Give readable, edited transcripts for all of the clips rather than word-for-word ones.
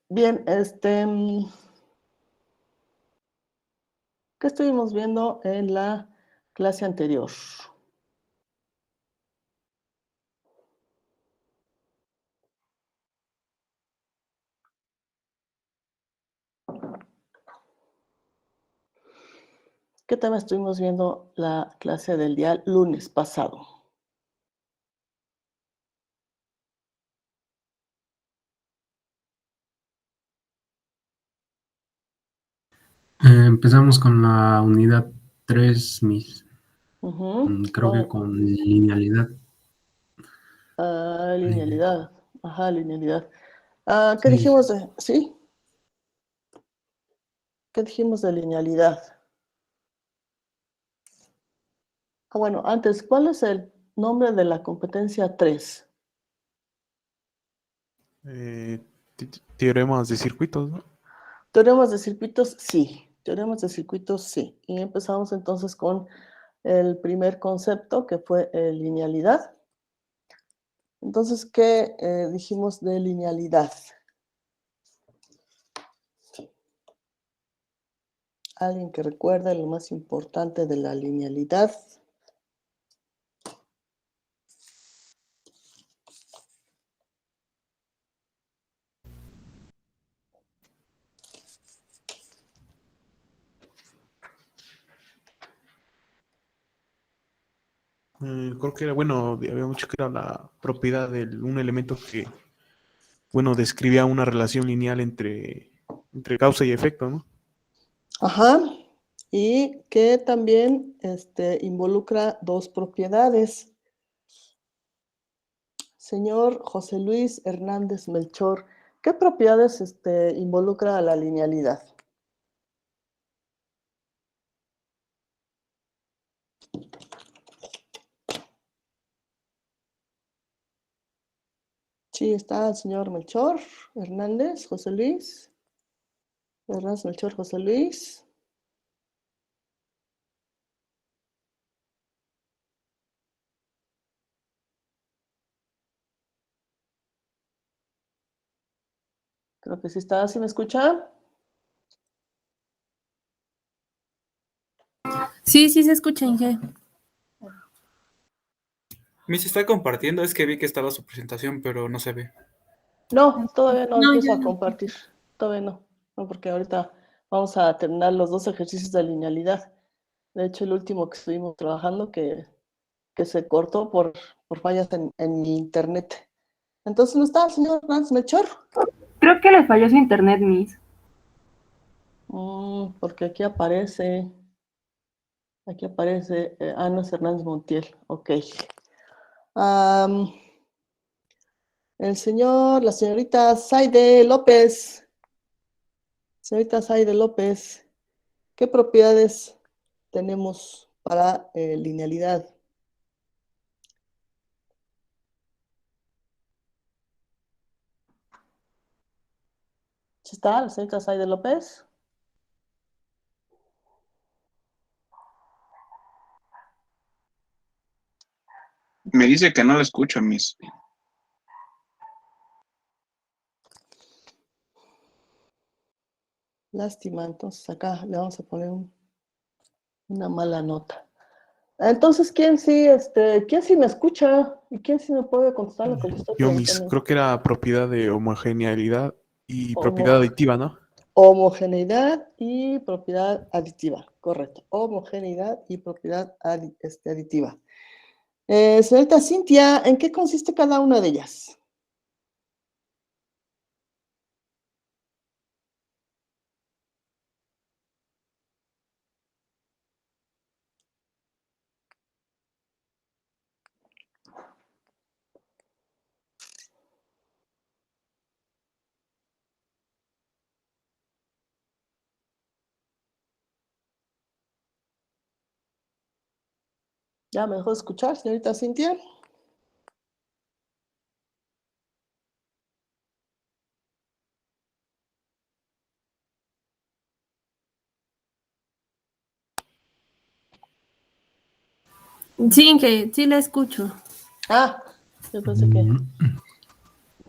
Bien, ¿qué estuvimos viendo en la clase anterior? ¿Qué tema estuvimos viendo la clase del día lunes pasado? Empezamos con la unidad 3, Miss. Creo que con linealidad. Linealidad. Ajá, linealidad. ¿Qué Sí. dijimos de...? ¿Sí? ¿Qué dijimos de linealidad? Bueno, antes, ¿cuál es el nombre de la competencia 3? Teoremas de circuitos, ¿no? Teoremas de circuitos, sí. Teoremas de circuitos, sí. Y empezamos entonces con el primer concepto, que fue linealidad. Entonces, ¿qué dijimos de linealidad? ¿Alguien que recuerda lo más importante de la linealidad? Creo que era, bueno, había mucho que era la propiedad de un elemento que, bueno, describía una relación lineal entre causa y efecto, ¿no? Ajá. Y que también involucra dos propiedades. Señor José Luis Hernández Melchor, ¿qué propiedades involucra a la linealidad? Sí, está el señor Melchor Hernández, José Luis. Hernández Melchor, José Luis. Creo que sí está. ¿Sí me escucha? Sí, sí se escucha, Inge. Miss está compartiendo, es que vi que estaba su presentación, pero no se ve. No, todavía no No, empiezo yo a no. compartir. Todavía no. No, porque ahorita vamos a terminar los dos ejercicios de linealidad. De hecho, el último que estuvimos trabajando que se cortó por fallas en mi internet. Entonces, ¿no está el señor Hernández Melchor? Creo que le falló su internet, Miss. Porque aquí aparece, no es Hernández Montiel, ok. La señorita Zaide López. Señorita Zaide López, ¿qué propiedades tenemos para linealidad? ¿Sí está la señorita Zaide López? Me dice que no la escucha, Miss. Lástima, entonces acá le vamos a poner una mala nota. Entonces, ¿quién sí me escucha? ¿Y quién sí me puede contestar lo que le estoy Yo, preguntando? creo que era propiedad de homogeneidad y propiedad Homo- aditiva, ¿no? Homogeneidad y propiedad aditiva, correcto. Homogeneidad y propiedad aditiva. Señorita Cintia, ¿en qué consiste cada una de ellas? ¿Ya me dejó de escuchar, señorita Cintia? Sí, Inge, sí la escucho. Yo pensé que...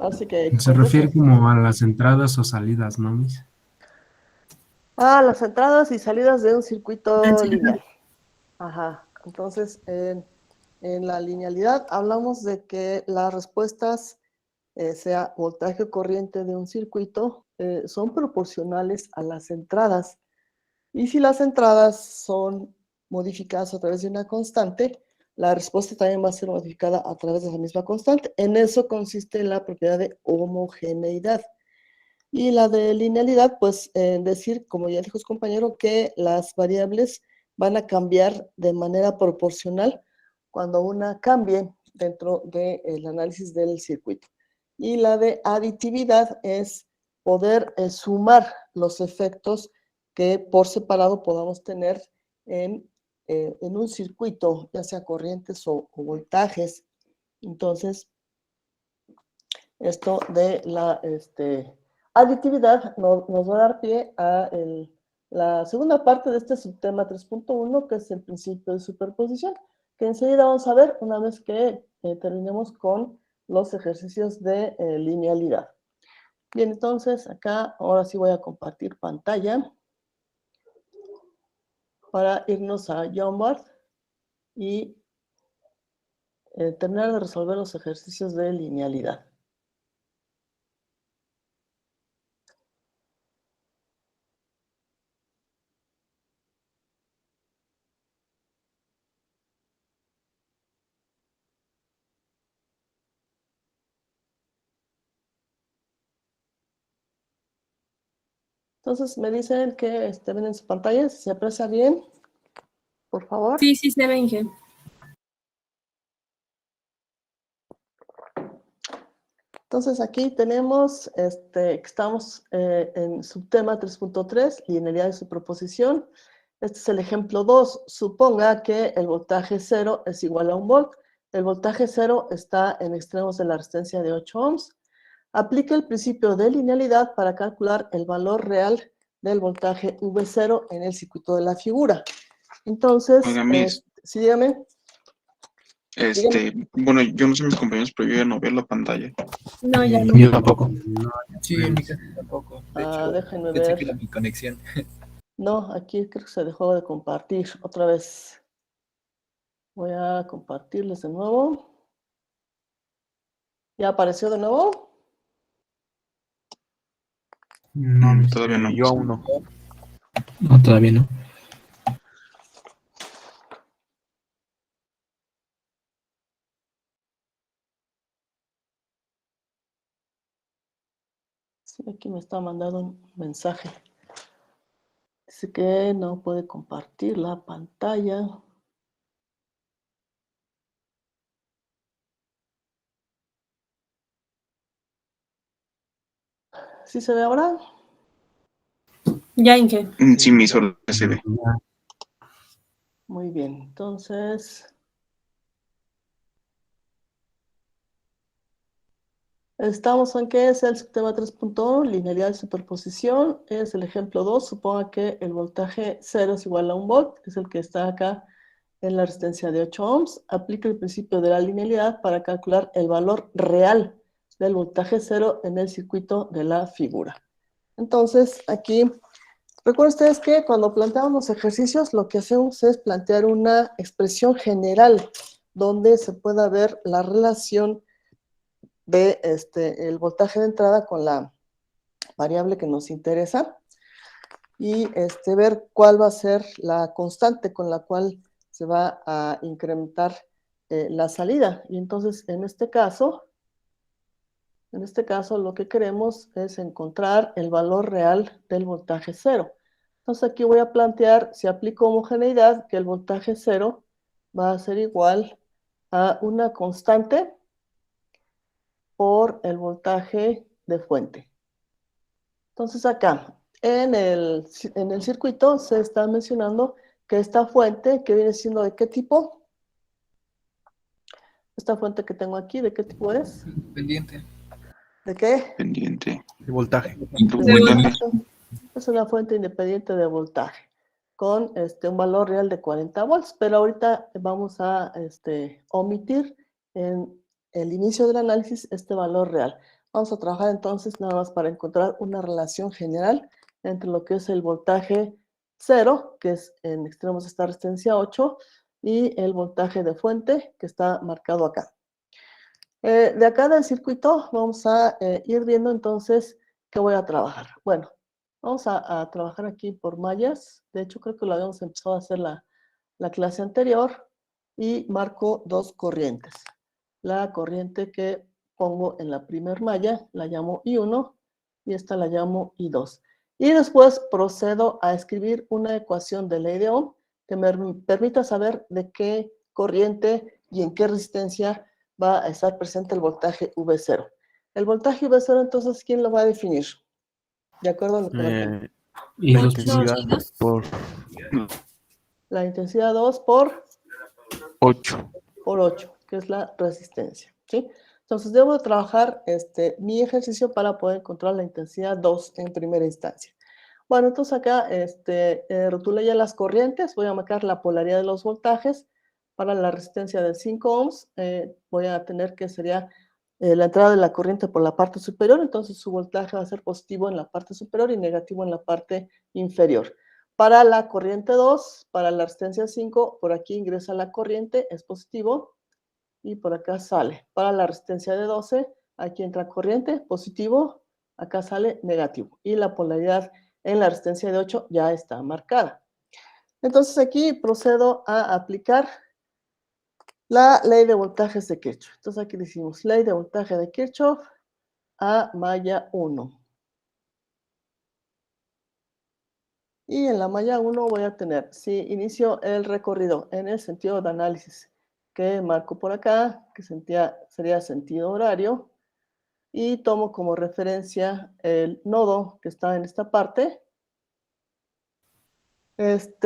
Así que Se refiere como a las entradas o salidas, ¿no, Miss? las entradas y salidas de un circuito lineal. Ajá. Entonces, en la linealidad hablamos de que las respuestas, sea voltaje o corriente de un circuito, son proporcionales a las entradas. Y si las entradas son modificadas a través de una constante, la respuesta también va a ser modificada a través de esa misma constante. En eso consiste la propiedad de homogeneidad. Y la de linealidad, pues decir, como ya dijo su compañero, que las variables van a cambiar de manera proporcional cuando una cambie dentro del análisis del circuito. Y la de aditividad es poder sumar los efectos que por separado podamos tener en un circuito, ya sea corrientes o voltajes. Entonces, esto de la aditividad nos va a dar pie a la segunda parte de este subtema 3.1, que es el principio de superposición, que enseguida vamos a ver una vez que terminemos con los ejercicios de linealidad. Bien, entonces acá ahora sí voy a compartir pantalla para irnos a Jamboard y terminar de resolver los ejercicios de linealidad. Entonces me dicen que ven en su pantalla, si se aprecia bien, por favor. Sí, sí se ve, Inge. Entonces aquí tenemos, estamos en subtema 3.3, linealidad de superposición. Este es el ejemplo 2. Suponga que el voltaje 0 es igual a 1 volt. El voltaje 0 está en extremos de la resistencia de 8 ohms. Aplica el principio de linealidad para calcular el valor real del voltaje V0 en el circuito de la figura. Entonces, Oiga, Miss, sí, dígame. bueno, yo no sé mis compañeros, pero yo ya no veo la pantalla. No, ya no. Yo tampoco. Sí, en mi casa tampoco. De hecho, Déjenme pensé ver. que era mi conexión. No, aquí creo que se dejó de compartir otra vez. Voy a compartirles de nuevo. ¿Ya apareció de nuevo? No, Todavía no. yo aún no. No, todavía no. Sí, aquí me está mandando un mensaje. Dice que no puede compartir la pantalla. ¿Sí se ve ahora? Ya, Inge. Sí, mi solo se ve. Muy bien, entonces estamos en que es el subtema 3.1, linealidad de superposición. Es el ejemplo 2. Suponga que el voltaje 0 es igual a 1 volt, es el que está acá en la resistencia de 8 ohms. Aplica el principio de la linealidad para calcular el valor real del voltaje 0 en el circuito de la figura. Entonces, aquí, recuerden ustedes que cuando planteamos ejercicios, lo que hacemos es plantear una expresión general donde se pueda ver la relación de el voltaje de entrada con la variable que nos interesa y ver cuál va a ser la constante con la cual se va a incrementar la salida. Y entonces, en este caso, lo que queremos es encontrar el valor real del voltaje 0. Entonces, aquí voy a plantear, si aplico homogeneidad, que el voltaje 0 va a ser igual a una constante por el voltaje de fuente. Entonces, acá, en el circuito se está mencionando que esta fuente, que viene siendo ¿de qué tipo? Esta fuente que tengo aquí, ¿de qué tipo es? Pendiente. ¿De qué? Pendiente. De voltaje. Es una fuente independiente de voltaje con un valor real de 40 volts, pero ahorita vamos a omitir en el inicio del análisis este valor real. Vamos a trabajar entonces nada más para encontrar una relación general entre lo que es el voltaje 0, que es en extremos esta resistencia 8, y el voltaje de fuente, que está marcado acá. De acá del circuito vamos a ir viendo entonces qué voy a trabajar. Bueno, vamos a trabajar aquí por mallas. De hecho, creo que lo habíamos empezado a hacer la clase anterior. Y marco dos corrientes. La corriente que pongo en la primer malla la llamo I1 y esta la llamo I2. Y después procedo a escribir una ecuación de ley de Ohm que me permita saber de qué corriente y en qué resistencia va a estar presente el voltaje V0. El voltaje V0, entonces, ¿quién lo va a definir? De acuerdo a lo que Y La 2 intensidad por la intensidad 2 por 8. 8, que es la resistencia, ¿sí? Entonces, debo trabajar mi ejercicio para poder encontrar la intensidad 2 en primera instancia. Bueno, entonces acá rotulé ya las corrientes. Voy a marcar la polaridad de los voltajes. Para la resistencia de 5 ohms, voy a tener que sería la entrada de la corriente por la parte superior. Entonces, su voltaje va a ser positivo en la parte superior y negativo en la parte inferior. Para la corriente 2, para la resistencia 5, por aquí ingresa la corriente, es positivo, y por acá sale. Para la resistencia de 12, aquí entra corriente, positivo, acá sale negativo. Y la polaridad en la resistencia de 8 ya está marcada. Entonces aquí procedo a aplicar la ley de voltajes de Kirchhoff. Entonces aquí decimos ley de voltaje de Kirchhoff a malla 1. Y en la malla 1 voy a tener, si inicio el recorrido en el sentido de análisis que marco por acá, que sería sentido horario, y tomo como referencia el nodo que está en esta parte. El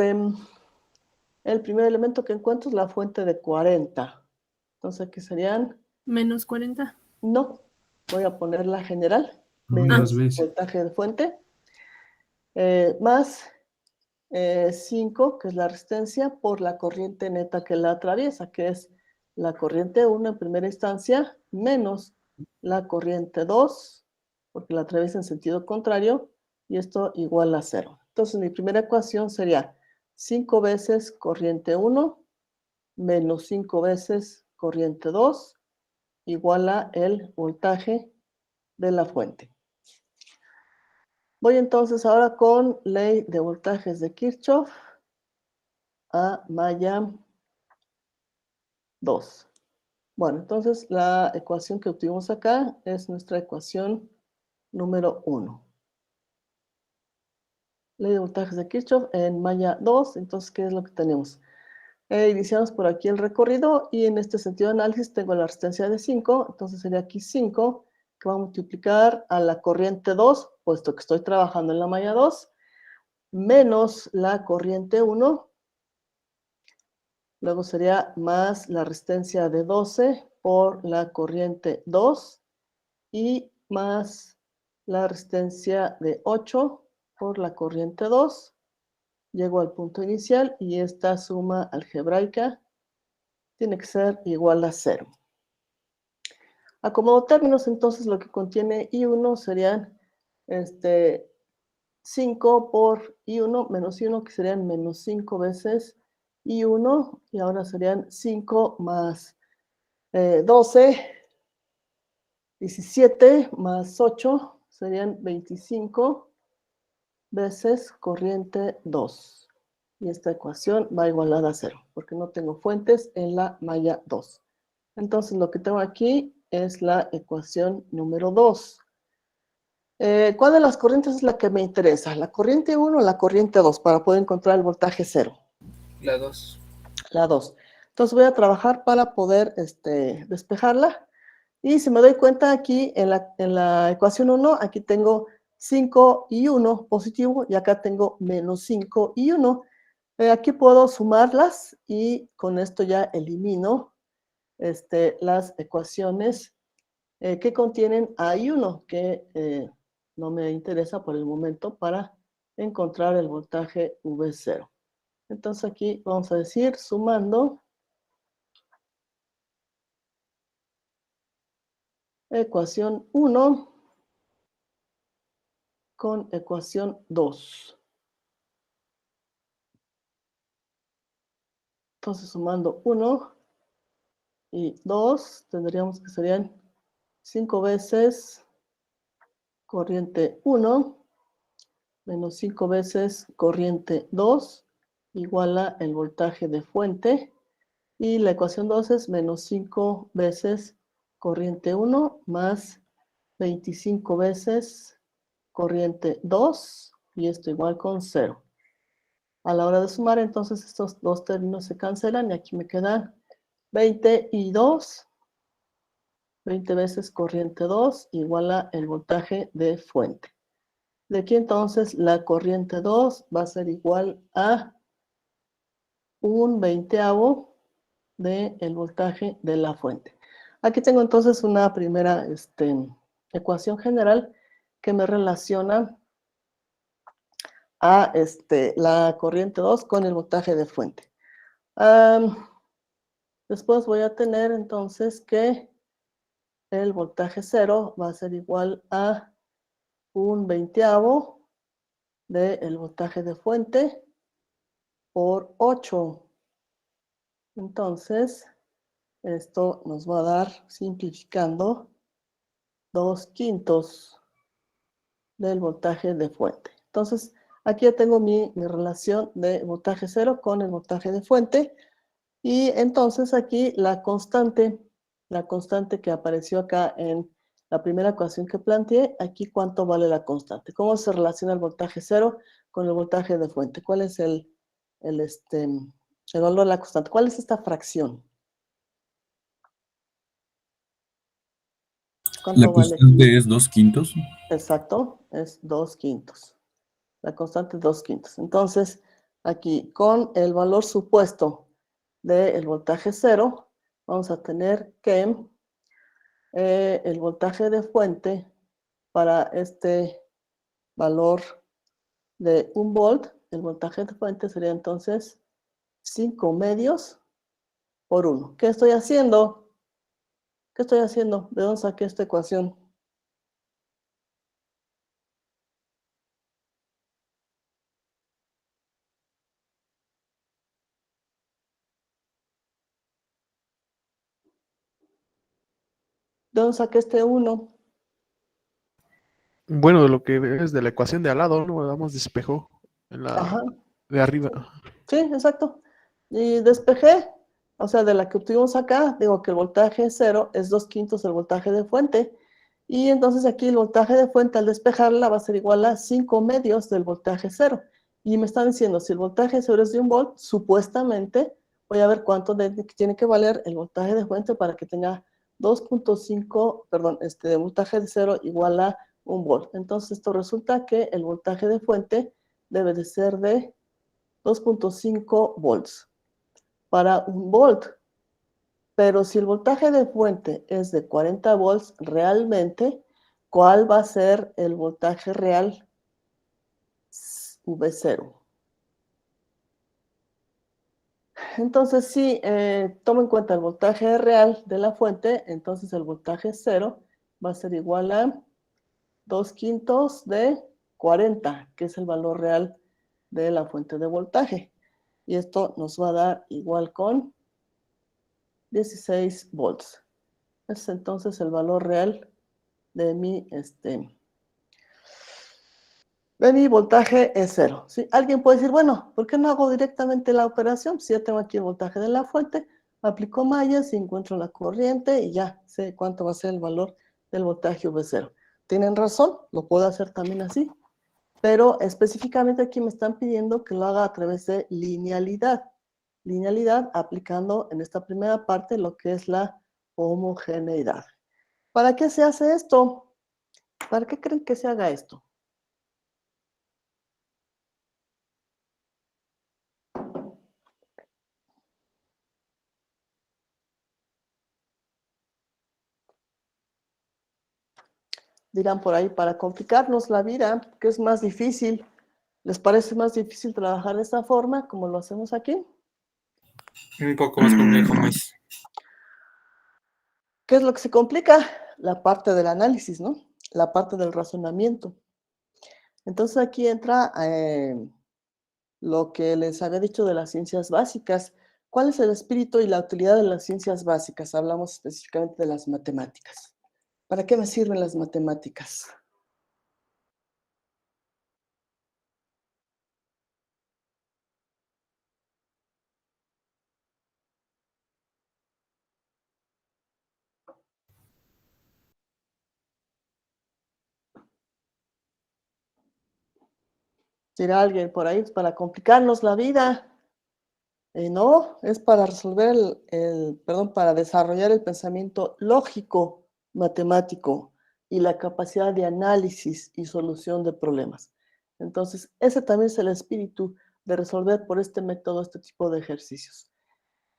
primer elemento que encuentro es la fuente de 40. Entonces aquí serían... Menos 40. No, voy a poner la general. Dos veces. Voltaje de fuente. Más 5, que es la resistencia, por la corriente neta que la atraviesa, que es la corriente 1 en primera instancia, menos la corriente 2, porque la atraviesa en sentido contrario, y esto igual a 0. Entonces mi primera ecuación sería 5 veces corriente 1 menos 5 veces corriente 2 igual a el voltaje de la fuente. Voy entonces ahora con ley de voltajes de Kirchhoff a malla 2. Bueno, entonces la ecuación que obtuvimos acá es nuestra ecuación número 1. Ley de voltajes de Kirchhoff en malla 2. Entonces, ¿qué es lo que tenemos? Iniciamos por aquí el recorrido y en este sentido de análisis tengo la resistencia de 5. Entonces sería aquí 5 que va a multiplicar a la corriente 2, puesto que estoy trabajando en la malla 2, menos la corriente 1. Luego sería más la resistencia de 12 por la corriente 2 y más la resistencia de 8 por la corriente 2. Llego al punto inicial y esta suma algebraica tiene que ser igual a 0. Acomodo términos, entonces lo que contiene I1 serían 5 por I1 menos I1, que serían menos 5 veces I1, y ahora serían 5 más 12, 17 más 8, serían 25 veces corriente 2. Y esta ecuación va igualada a 0, porque no tengo fuentes en la malla 2. Entonces lo que tengo aquí es la ecuación número 2. ¿Cuál de las corrientes es la que me interesa? ¿La corriente 1 o la corriente 2 para poder encontrar el voltaje 0? La 2. La 2. Entonces voy a trabajar para poder despejarla. Y si me doy cuenta aquí en la ecuación 1, aquí tengo 5 y 1 positivo y acá tengo menos 5 y 1. Aquí puedo sumarlas y con esto ya elimino las ecuaciones que contienen A y 1, que no me interesa por el momento para encontrar el voltaje V0. Entonces aquí vamos a decir, sumando, ecuación 1 con ecuación 2. Entonces, sumando 1 y 2, tendríamos que serían 5 veces corriente 1 menos 5 veces corriente 2 igual a el voltaje de fuente. Y la ecuación 2 es menos 5 veces corriente 1 más 25 veces corriente 2, y esto igual con 0. A la hora de sumar, entonces estos dos términos se cancelan y aquí me quedan 20 y 2. 20 veces corriente 2 igual a el voltaje de fuente. De aquí entonces la corriente 2 va a ser igual a 1/20 del voltaje de la fuente. Aquí tengo entonces una primera ecuación general que me relaciona a la corriente 2 con el voltaje de fuente. Después voy a tener entonces que el voltaje 0 va a ser igual a 1/20 del voltaje de fuente por 8. Entonces, esto nos va a dar, simplificando, 2/5 del voltaje de fuente. Entonces, aquí ya tengo mi relación de voltaje 0 con el voltaje de fuente. Y entonces aquí la constante que apareció acá en la primera ecuación que planteé, aquí cuánto vale la constante. ¿Cómo se relaciona el voltaje 0 con el voltaje de fuente? ¿Cuál es el valor de la constante? ¿Cuál es esta fracción? La constante es 2/5. Exacto, es 2/5. La constante es 2/5. Entonces, aquí con el valor supuesto del voltaje 0, vamos a tener que el voltaje de fuente para este valor de 1 volt, el voltaje de fuente sería entonces 5 medios por 1. ¿Qué estoy haciendo? ¿Qué estoy haciendo? ¿De dónde saqué esta ecuación? ¿De dónde saqué este 1? Bueno, de lo que ves de la ecuación de al lado, ¿no? Damos despejo en la Ajá. de arriba. Sí, exacto. Y despejé, o sea, de la que obtuvimos acá, digo que el voltaje 0 es 2/5 del voltaje de fuente. Y entonces aquí el voltaje de fuente al despejarla va a ser igual a 5 medios del voltaje 0. Y me están diciendo, si el voltaje 0 es de 1 volt, supuestamente voy a ver cuánto tiene que valer el voltaje de fuente para que tenga 2.5, perdón, de voltaje de 0 igual a 1 volt. Entonces esto resulta que el voltaje de fuente debe de ser de 2.5 volts para 1 volt. Pero si el voltaje de fuente es de 40 volts, realmente, ¿cuál va a ser el voltaje real V0? Entonces, si tomo en cuenta el voltaje real de la fuente, entonces el voltaje 0 va a ser igual a 2/5 de 40, que es el valor real de la fuente de voltaje. Y esto nos va a dar igual con 16 volts. Es entonces el valor real de mi voltaje es 0. ¿Sí? Alguien puede decir, bueno, ¿por qué no hago directamente la operación? Si ya tengo aquí el voltaje de la fuente, aplico mallas y encuentro la corriente y ya sé cuánto va a ser el valor del voltaje V0. Tienen razón, lo puedo hacer también así, pero específicamente aquí me están pidiendo que lo haga a través de linealidad. Linealidad aplicando en esta primera parte lo que es la homogeneidad. ¿Para qué se hace esto? ¿Para qué creen que se haga esto? Dirán por ahí, para complicarnos la vida, que es más difícil. ¿Les parece más difícil trabajar de esta forma, como lo hacemos aquí? Un poco más complejo, más. ¿Qué es lo que se complica? La parte del análisis, ¿no? La parte del razonamiento. Entonces aquí entra lo que les había dicho de las ciencias básicas. ¿Cuál es el espíritu y la utilidad de las ciencias básicas? Hablamos específicamente de las matemáticas. ¿Para qué me sirven las matemáticas? Dirá alguien por ahí, es para complicarnos la vida. No, es para resolver para desarrollar el pensamiento lógico, matemático y la capacidad de análisis y solución de problemas. Entonces, ese también es el espíritu de resolver por este método este tipo de ejercicios.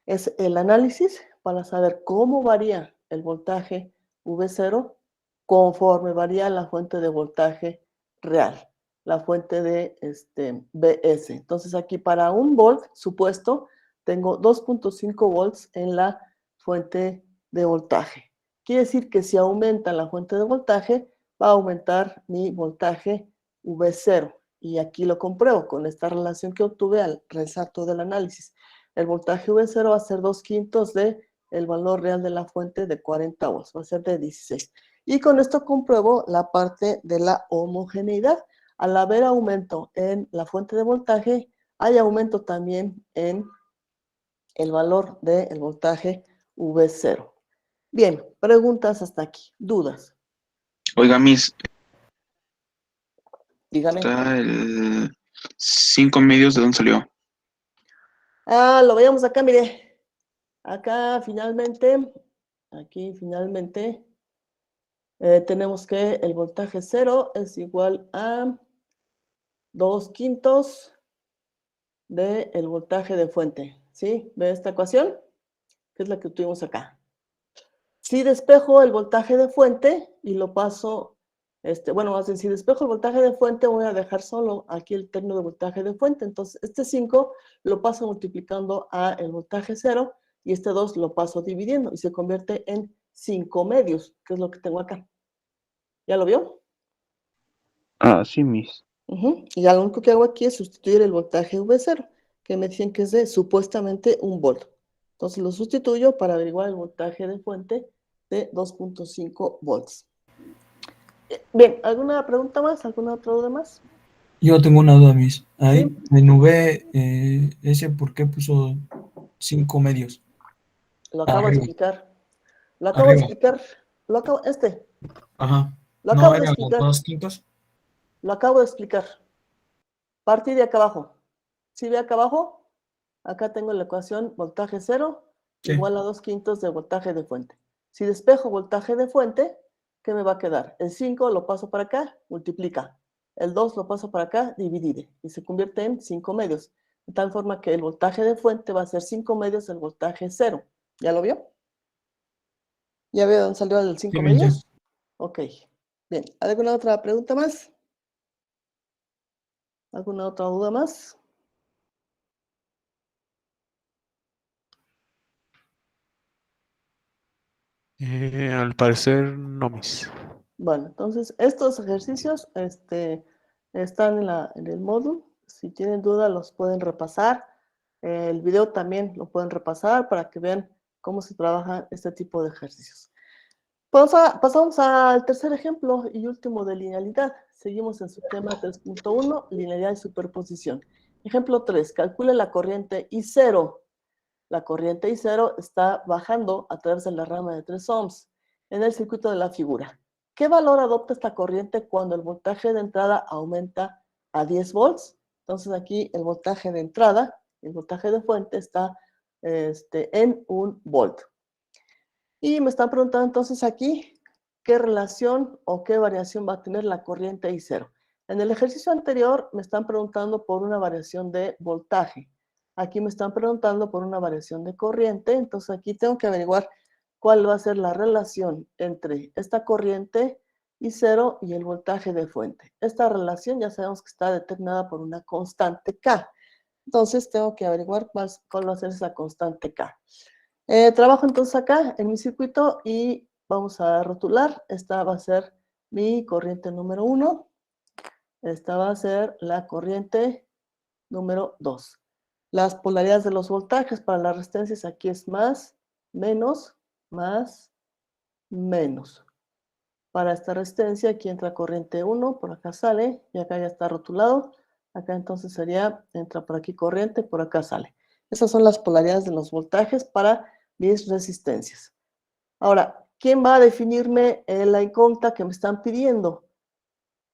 Es el análisis para saber cómo varía el voltaje V0 conforme varía la fuente de voltaje real, la fuente de BS. Entonces aquí para 1 volt supuesto tengo 2.5 volts en la fuente de voltaje. Quiere decir que si aumenta la fuente de voltaje, va a aumentar mi voltaje V0. Y aquí lo compruebo con esta relación que obtuve al realizar todo el análisis. El voltaje V0 va a ser 2/5 del valor real de la fuente de 40 volts, va a ser de 16. Y con esto compruebo la parte de la homogeneidad. Al haber aumento en la fuente de voltaje, hay aumento también en el valor del voltaje V0. Bien, preguntas hasta aquí, dudas. Oiga, Miss, Dígame. está el 5 medios, ¿de dónde salió? Lo veamos acá, mire. Acá finalmente, tenemos que el voltaje 0 es igual a 2/5 del voltaje de fuente. ¿Sí? ¿Ve esta ecuación? Que es la que tuvimos acá. Si despejo el voltaje de fuente y lo paso, más bien, si despejo el voltaje de fuente, voy a dejar solo aquí el término de voltaje de fuente. Entonces, este 5 lo paso multiplicando a el voltaje 0 y este 2 lo paso dividiendo y se convierte en 5 medios, que es lo que tengo acá. ¿Ya lo vio? Sí, Miss. Y ya lo único que hago aquí es sustituir el voltaje V0, que me dicen que es de supuestamente 1 volt. Entonces lo sustituyo para averiguar el voltaje de fuente de 2.5 volts. Bien, ¿alguna pregunta más? ¿Alguna otra duda más? Yo tengo una duda, Miss. Ahí Sí. en ese, ¿por qué puso 5 medios? Lo acabo de Arriba. explicar. Lo acabo de Arriba. explicar. Ajá. Lo ¿No acabo de eran los explicar. 2/5? Lo acabo de explicar. Partí de acá abajo. ¿Sí ve acá abajo? Acá tengo la ecuación voltaje 0 Sí. igual a 2/5 de voltaje de fuente. Si despejo voltaje de fuente, ¿qué me va a quedar? El 5 lo paso para acá, multiplica. El 2 lo paso para acá, divide. Y se convierte en 5 medios. De tal forma que el voltaje de fuente va a ser 5 medios del voltaje 0. ¿Ya lo vio? ¿Ya veo dónde salió el 5 Sí, medios? Ok. Bien. ¿Alguna otra pregunta más? ¿Alguna otra duda más? Al parecer, no, Miss. Bueno, entonces estos ejercicios están en el módulo. Si tienen duda, los pueden repasar. El video también lo pueden repasar para que vean cómo se trabaja este tipo de ejercicios. Pasamos al tercer ejemplo y último de linealidad. Seguimos en su tema 3.1, linealidad y superposición. Ejemplo 3, calcule la corriente I0. La corriente I0 está bajando a través de la rama de 3 ohms en el circuito de la figura. ¿Qué valor adopta esta corriente cuando el voltaje de entrada aumenta a 10 volts? Entonces aquí el voltaje de entrada, el voltaje de fuente está en 1 volt. Y me están preguntando entonces aquí qué relación o qué variación va a tener la corriente I0. En el ejercicio anterior me están preguntando por una variación de voltaje. Aquí me están preguntando por una variación de corriente, entonces aquí tengo que averiguar cuál va a ser la relación entre esta corriente I0 y el voltaje de fuente. Esta relación ya sabemos que está determinada por una constante K. Entonces tengo que averiguar cuál va a ser esa constante K. Trabajo entonces acá en mi circuito y vamos a rotular. Esta va a ser mi corriente número 1. Esta va a ser la corriente número 2. Las polaridades de los voltajes para las resistencias aquí es más, menos, más, menos. Para esta resistencia aquí entra corriente 1, por acá sale y acá ya está rotulado. Acá entonces sería, entra por aquí corriente, por acá sale. Esas son las polaridades de los voltajes para mis resistencias. Ahora, ¿quién va a definirme la incógnita que me están pidiendo?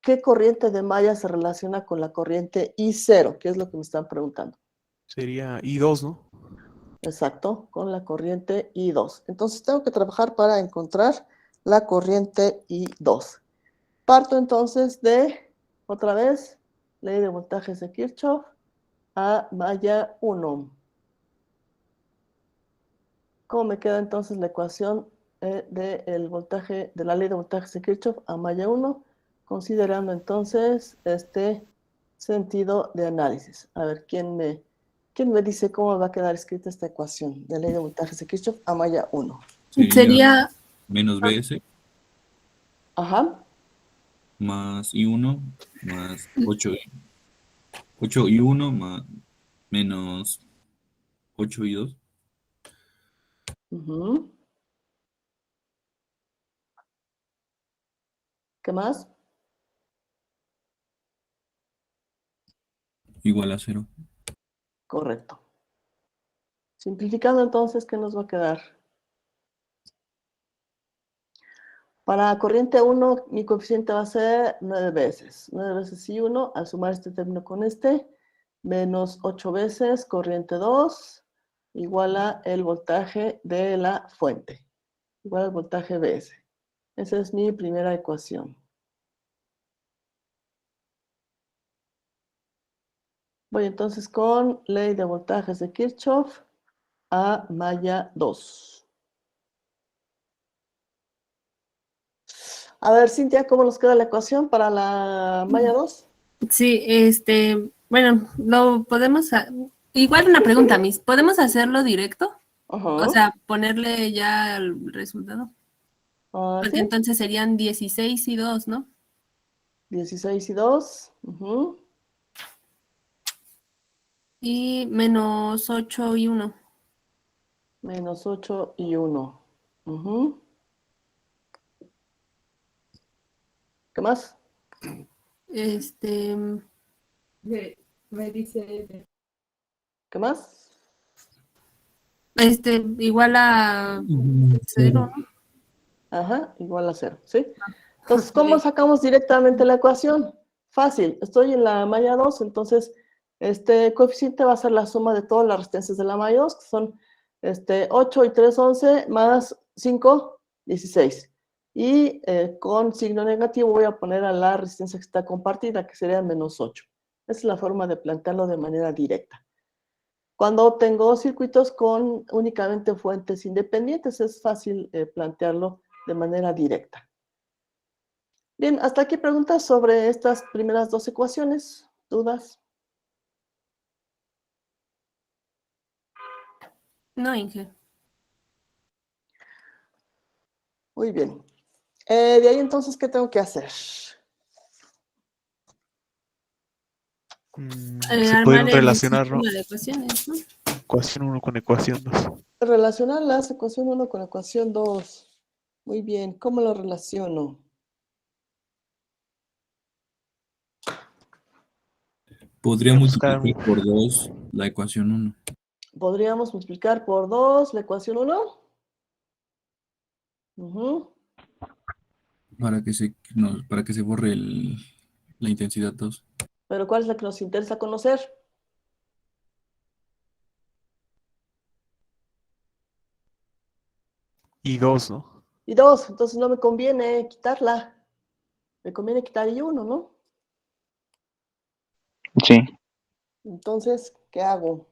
¿Qué corriente de malla se relaciona con la corriente I0? ¿Qué es lo que me están preguntando? Sería I2, ¿no? Exacto, con la corriente I2. Entonces tengo que trabajar para encontrar la corriente I2. Parto entonces de, otra vez, ley de voltajes de Kirchhoff a malla 1. ¿Cómo me queda entonces la ecuación del voltaje, de la ley de voltajes de Kirchhoff a malla 1? Considerando entonces este sentido de análisis. A ver, ¿quién me dice cómo va a quedar escrita esta ecuación de ley de voltajes de Kirchhoff a malla 1? Sería menos BS Ajá. más I1 más 8 y 1 más menos 8 y 2. ¿Qué más? Igual a 0. Correcto. Simplificando entonces, ¿qué nos va a quedar? Para corriente 1, mi coeficiente va a ser 9 veces. 9 veces I1, al sumar este término con este, menos 8 veces corriente 2, igual a el voltaje de la fuente. Igual al voltaje BS. Esa es mi primera ecuación. Voy entonces con ley de voltajes de Kirchhoff a malla 2. A ver, Cintia, ¿cómo nos queda la ecuación para la malla 2? Sí, bueno, lo podemos, igual una pregunta, Miss, ¿podemos hacerlo directo? O sea, ponerle ya el resultado. Porque ¿Sí? entonces serían 16 y 2, ¿no? 16 y 2. Y menos 8 y 1. Menos 8 y 1. ¿Qué más? Me dice... ¿Qué más? Igual a 0, ¿no? Ajá, igual a 0, ¿sí? Entonces, ¿cómo sacamos directamente la ecuación? Fácil, estoy en la malla 2, entonces este coeficiente va a ser la suma de todas las resistencias de la malla 2, que son 8 y 3, 11, más 5, 16. Y con signo negativo voy a poner a la resistencia que está compartida, que sería menos 8. Esa es la forma de plantearlo de manera directa. Cuando tengo circuitos con únicamente fuentes independientes, es fácil plantearlo de manera directa. Bien, hasta aquí preguntas sobre estas primeras dos ecuaciones. ¿Dudas? No, Inge. Muy bien. De ahí entonces, ¿qué tengo que hacer? Se pueden relacionar, ¿no? De ecuaciones, ¿no? Ecuación 1 con ecuación 2. Relacionar las ecuación 1 con ecuación 2. Muy bien, ¿cómo lo relaciono? Podría multiplicar por 2 la ecuación 1. ¿Podríamos multiplicar por 2 la ecuación 1? Para que se borre la intensidad 2. ¿Pero cuál es la que nos interesa conocer? Y 2, ¿no? Y 2, entonces no me conviene quitarla. Me conviene quitar I1, ¿no? Sí. Entonces, ¿qué hago?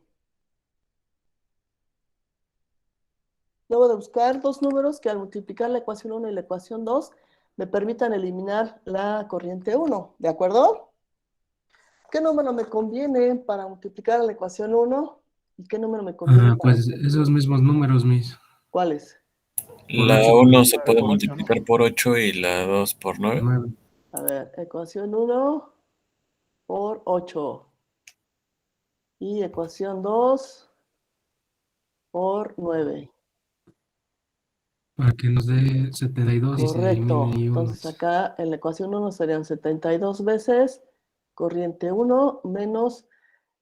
Debo de buscar dos números que al multiplicar la ecuación 1 y la ecuación 2 me permitan eliminar la corriente 1, ¿de acuerdo? ¿Qué número me conviene para multiplicar la ecuación 1 ¿Y qué número me conviene? Pues esos mismos números, Miss. ¿Cuáles? La 1 se puede multiplicar por 8 y la 2 por 9. 9. A ver, ecuación 1 por 8. Y ecuación 2 por 9. Para que nos dé 72 y se Correcto. elimine Entonces unos. acá en la ecuación 1 serían 72 veces corriente 1 menos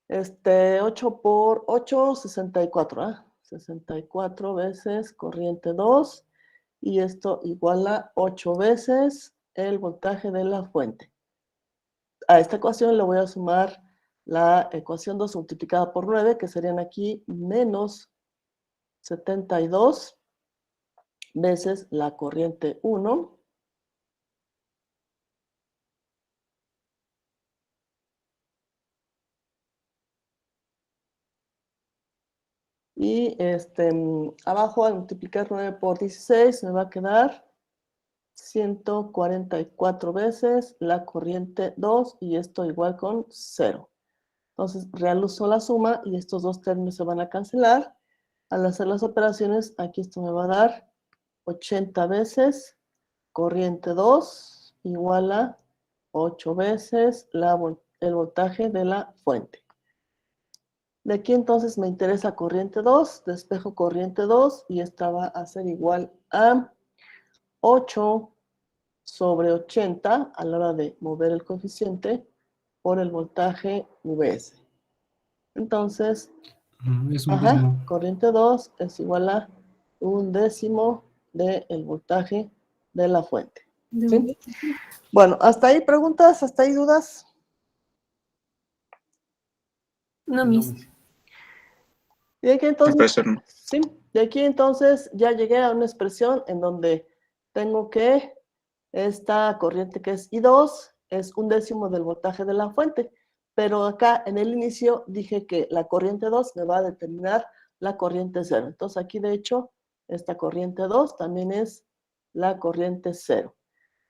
8 por 8, 64. 64 veces corriente 2. Y esto iguala 8 veces el voltaje de la fuente. A esta ecuación le voy a sumar la ecuación 2 multiplicada por 9, que serían aquí menos 72 veces la corriente 1. Y abajo, al multiplicar 9 por 16, me va a quedar 144 veces la corriente 2, y esto igual con 0. Entonces, realizo la suma y estos dos términos se van a cancelar. Al hacer las operaciones, aquí esto me va a dar 80 veces corriente 2 igual a 8 veces el voltaje de la fuente. De aquí entonces me interesa corriente 2, despejo corriente 2 y esta va a ser igual a 8 sobre 80 a la hora de mover el coeficiente por el voltaje Vs. Entonces, es un décimo. corriente 2 es igual a 1/10 del voltaje de la fuente. ¿Sí? Bueno, hasta ahí preguntas, hasta ahí dudas. No, Miss. De aquí entonces, Profesor, no. sí, de aquí entonces ya llegué a una expresión en donde tengo que esta corriente que es I2 es 1/10 del voltaje de la fuente, pero acá en el inicio dije que la corriente 2 me va a determinar la corriente 0. Entonces aquí de hecho esta corriente 2 también es la corriente 0.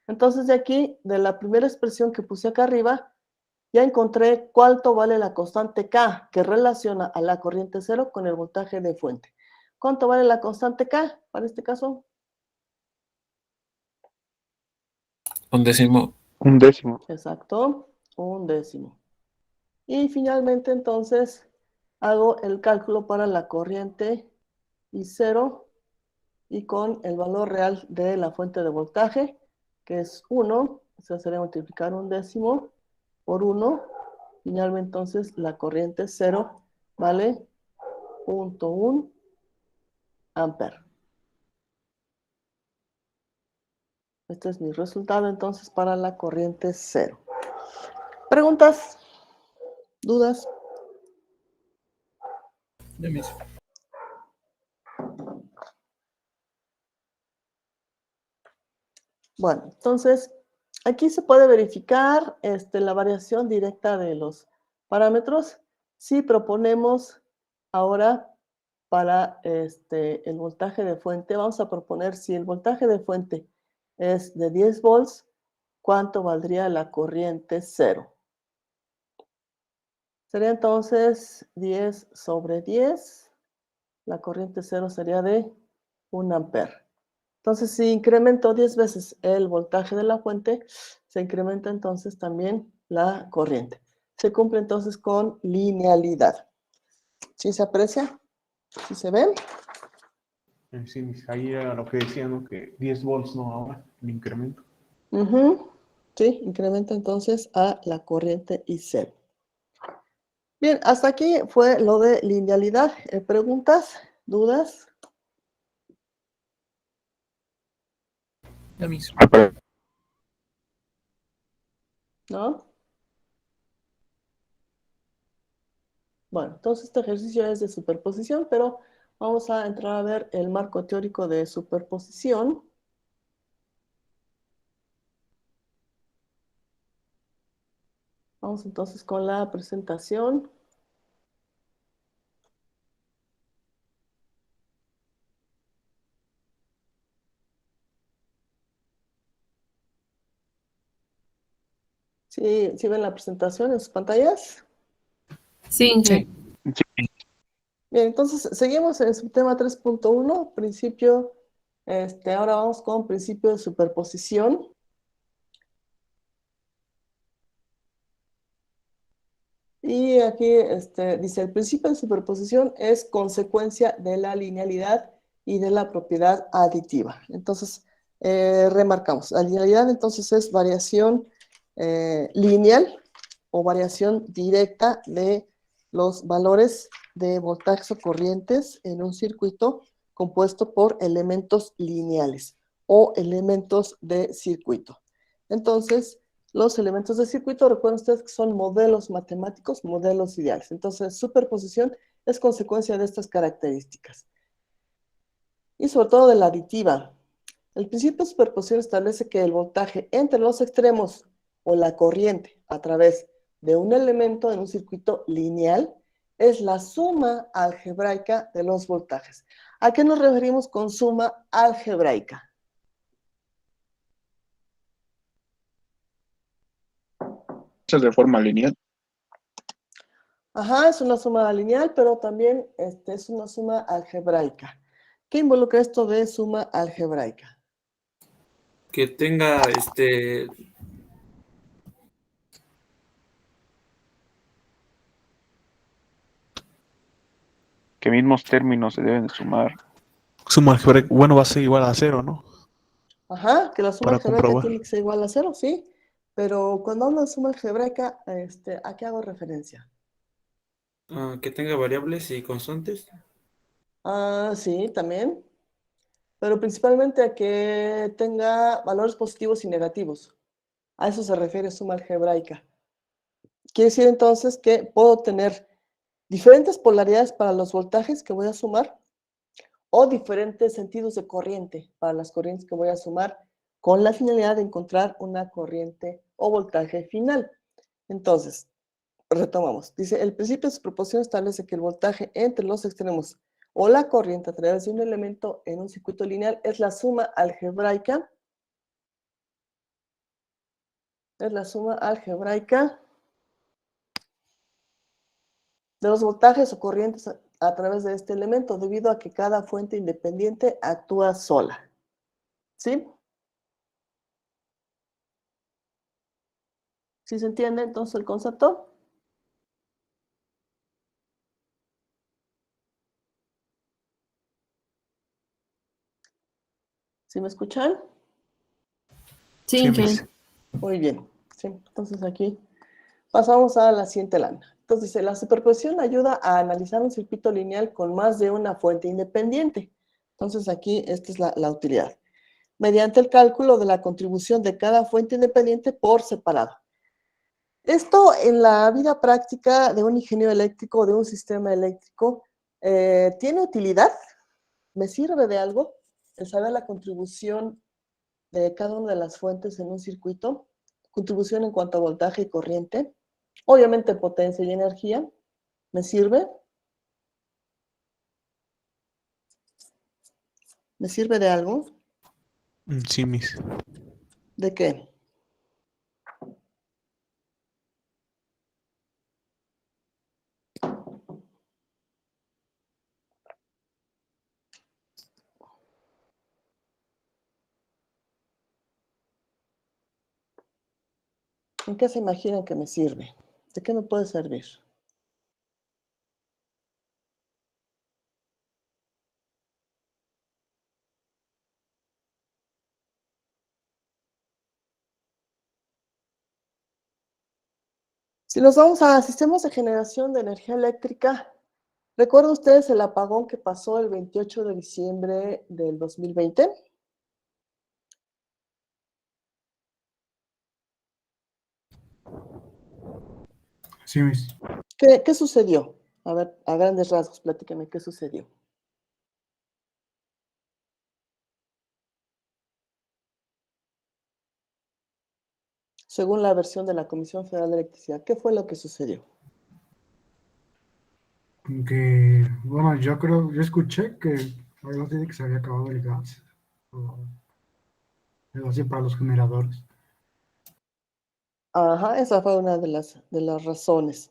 Entonces de aquí, de la primera expresión que puse acá arriba, ya encontré cuánto vale la constante K que relaciona a la corriente 0 con el voltaje de fuente. ¿Cuánto vale la constante K para este caso? 1/10. 1/10. Exacto, 1/10. Y finalmente entonces hago el cálculo para la corriente I0 y con el valor real de la fuente de voltaje, que es 1, eso sería multiplicar 1/10 por 1. Finalmente entonces la corriente 0 vale 0.1 amper. Este es mi resultado entonces para la corriente 0. ¿Preguntas? ¿Dudas? Ya, Miss. Bueno, entonces aquí se puede verificar la variación directa de los parámetros si proponemos ahora para el voltaje de fuente. Vamos a proponer si el voltaje de fuente es de 10 volts, ¿cuánto valdría la corriente 0? Sería entonces 10 sobre 10. La corriente 0 sería de 1 amper. Entonces, si incremento 10 veces el voltaje de la fuente, se incrementa entonces también la corriente. Se cumple entonces con linealidad. ¿Sí se aprecia? ¿Sí se ven? Sí, ahí era lo que decía, ¿no? Que 10 volts, ¿no? Ahora, el incremento. Sí, incrementa entonces a la corriente I0. Bien, hasta aquí fue lo de linealidad. ¿Preguntas? ¿Dudas? Ya, Miss. ¿No? Bueno, entonces este ejercicio es de superposición, pero vamos a entrar a ver el marco teórico de superposición. Vamos entonces con la presentación. ¿Sí ven la presentación en sus pantallas? Sí. Sí. Bien, entonces seguimos en el subtema 3.1, principio, ahora vamos con principio de superposición. Y aquí dice, el principio de superposición es consecuencia de la linealidad y de la propiedad aditiva. Entonces, remarcamos, la linealidad entonces es variación lineal o variación directa de los valores de voltajes o corrientes en un circuito compuesto por elementos lineales o elementos de circuito. Entonces, los elementos de circuito, recuerden ustedes que son modelos matemáticos, modelos ideales. Entonces, superposición es consecuencia de estas características. Y sobre todo de la aditiva. El principio de superposición establece que el voltaje entre los extremos o la corriente a través de un elemento en un circuito lineal es la suma algebraica de los voltajes. ¿A qué nos referimos con suma algebraica? Es de forma lineal. Ajá, es una suma lineal, pero también es una suma algebraica. ¿Qué involucra esto de suma algebraica? Que tenga ¿Qué mismos términos se deben sumar? Suma algebraica, bueno, va a ser igual a 0, ¿no? Ajá, que la suma Para algebraica comprobar. tiene que ser igual a 0, sí. Pero cuando hablo de suma algebraica, ¿a qué hago referencia? que tenga variables y constantes. Ah, sí, también. Pero principalmente a que tenga valores positivos y negativos. A eso se refiere suma algebraica. Quiere decir entonces que puedo tener diferentes polaridades para los voltajes que voy a sumar o diferentes sentidos de corriente para las corrientes que voy a sumar con la finalidad de encontrar una corriente o voltaje final. Entonces, retomamos. Dice, el principio de superposición establece que el voltaje entre los extremos o la corriente a través de un elemento en un circuito lineal es la suma algebraica. Es la suma algebraica de los voltajes o corrientes a través de este elemento, debido a que cada fuente independiente actúa sola. ¿Sí? ¿Sí se entiende entonces el concepto? ¿Sí me escuchan? Sí, Miss. Muy bien. Sí, entonces aquí pasamos a la siguiente lámina. Entonces dice, la superposición ayuda a analizar un circuito lineal con más de una fuente independiente. Entonces aquí esta es la utilidad. Mediante el cálculo de la contribución de cada fuente independiente por separado. Esto en la vida práctica de un ingeniero eléctrico o de un sistema eléctrico, ¿tiene utilidad? ¿Me sirve de algo el saber la contribución de cada una de las fuentes en un circuito? Contribución en cuanto a voltaje y corriente. Obviamente potencia y energía. ¿Me sirve? ¿Me sirve de algo? Sí, Miss. ¿De qué? ¿En qué se imaginan que me sirve? ¿De qué me puede servir? Si nos vamos a sistemas de generación de energía eléctrica, ¿recuerdan ustedes el apagón que pasó el 28 de diciembre del 2020? Sí, Miss. ¿Qué sucedió? A ver, a grandes rasgos, platíqueme, ¿qué sucedió? Según la versión de la Comisión Federal de Electricidad, ¿qué fue lo que sucedió? Que, bueno, yo escuché que algo así de que se había acabado el gas, o algo así para los generadores. Ajá, esa fue una de las razones.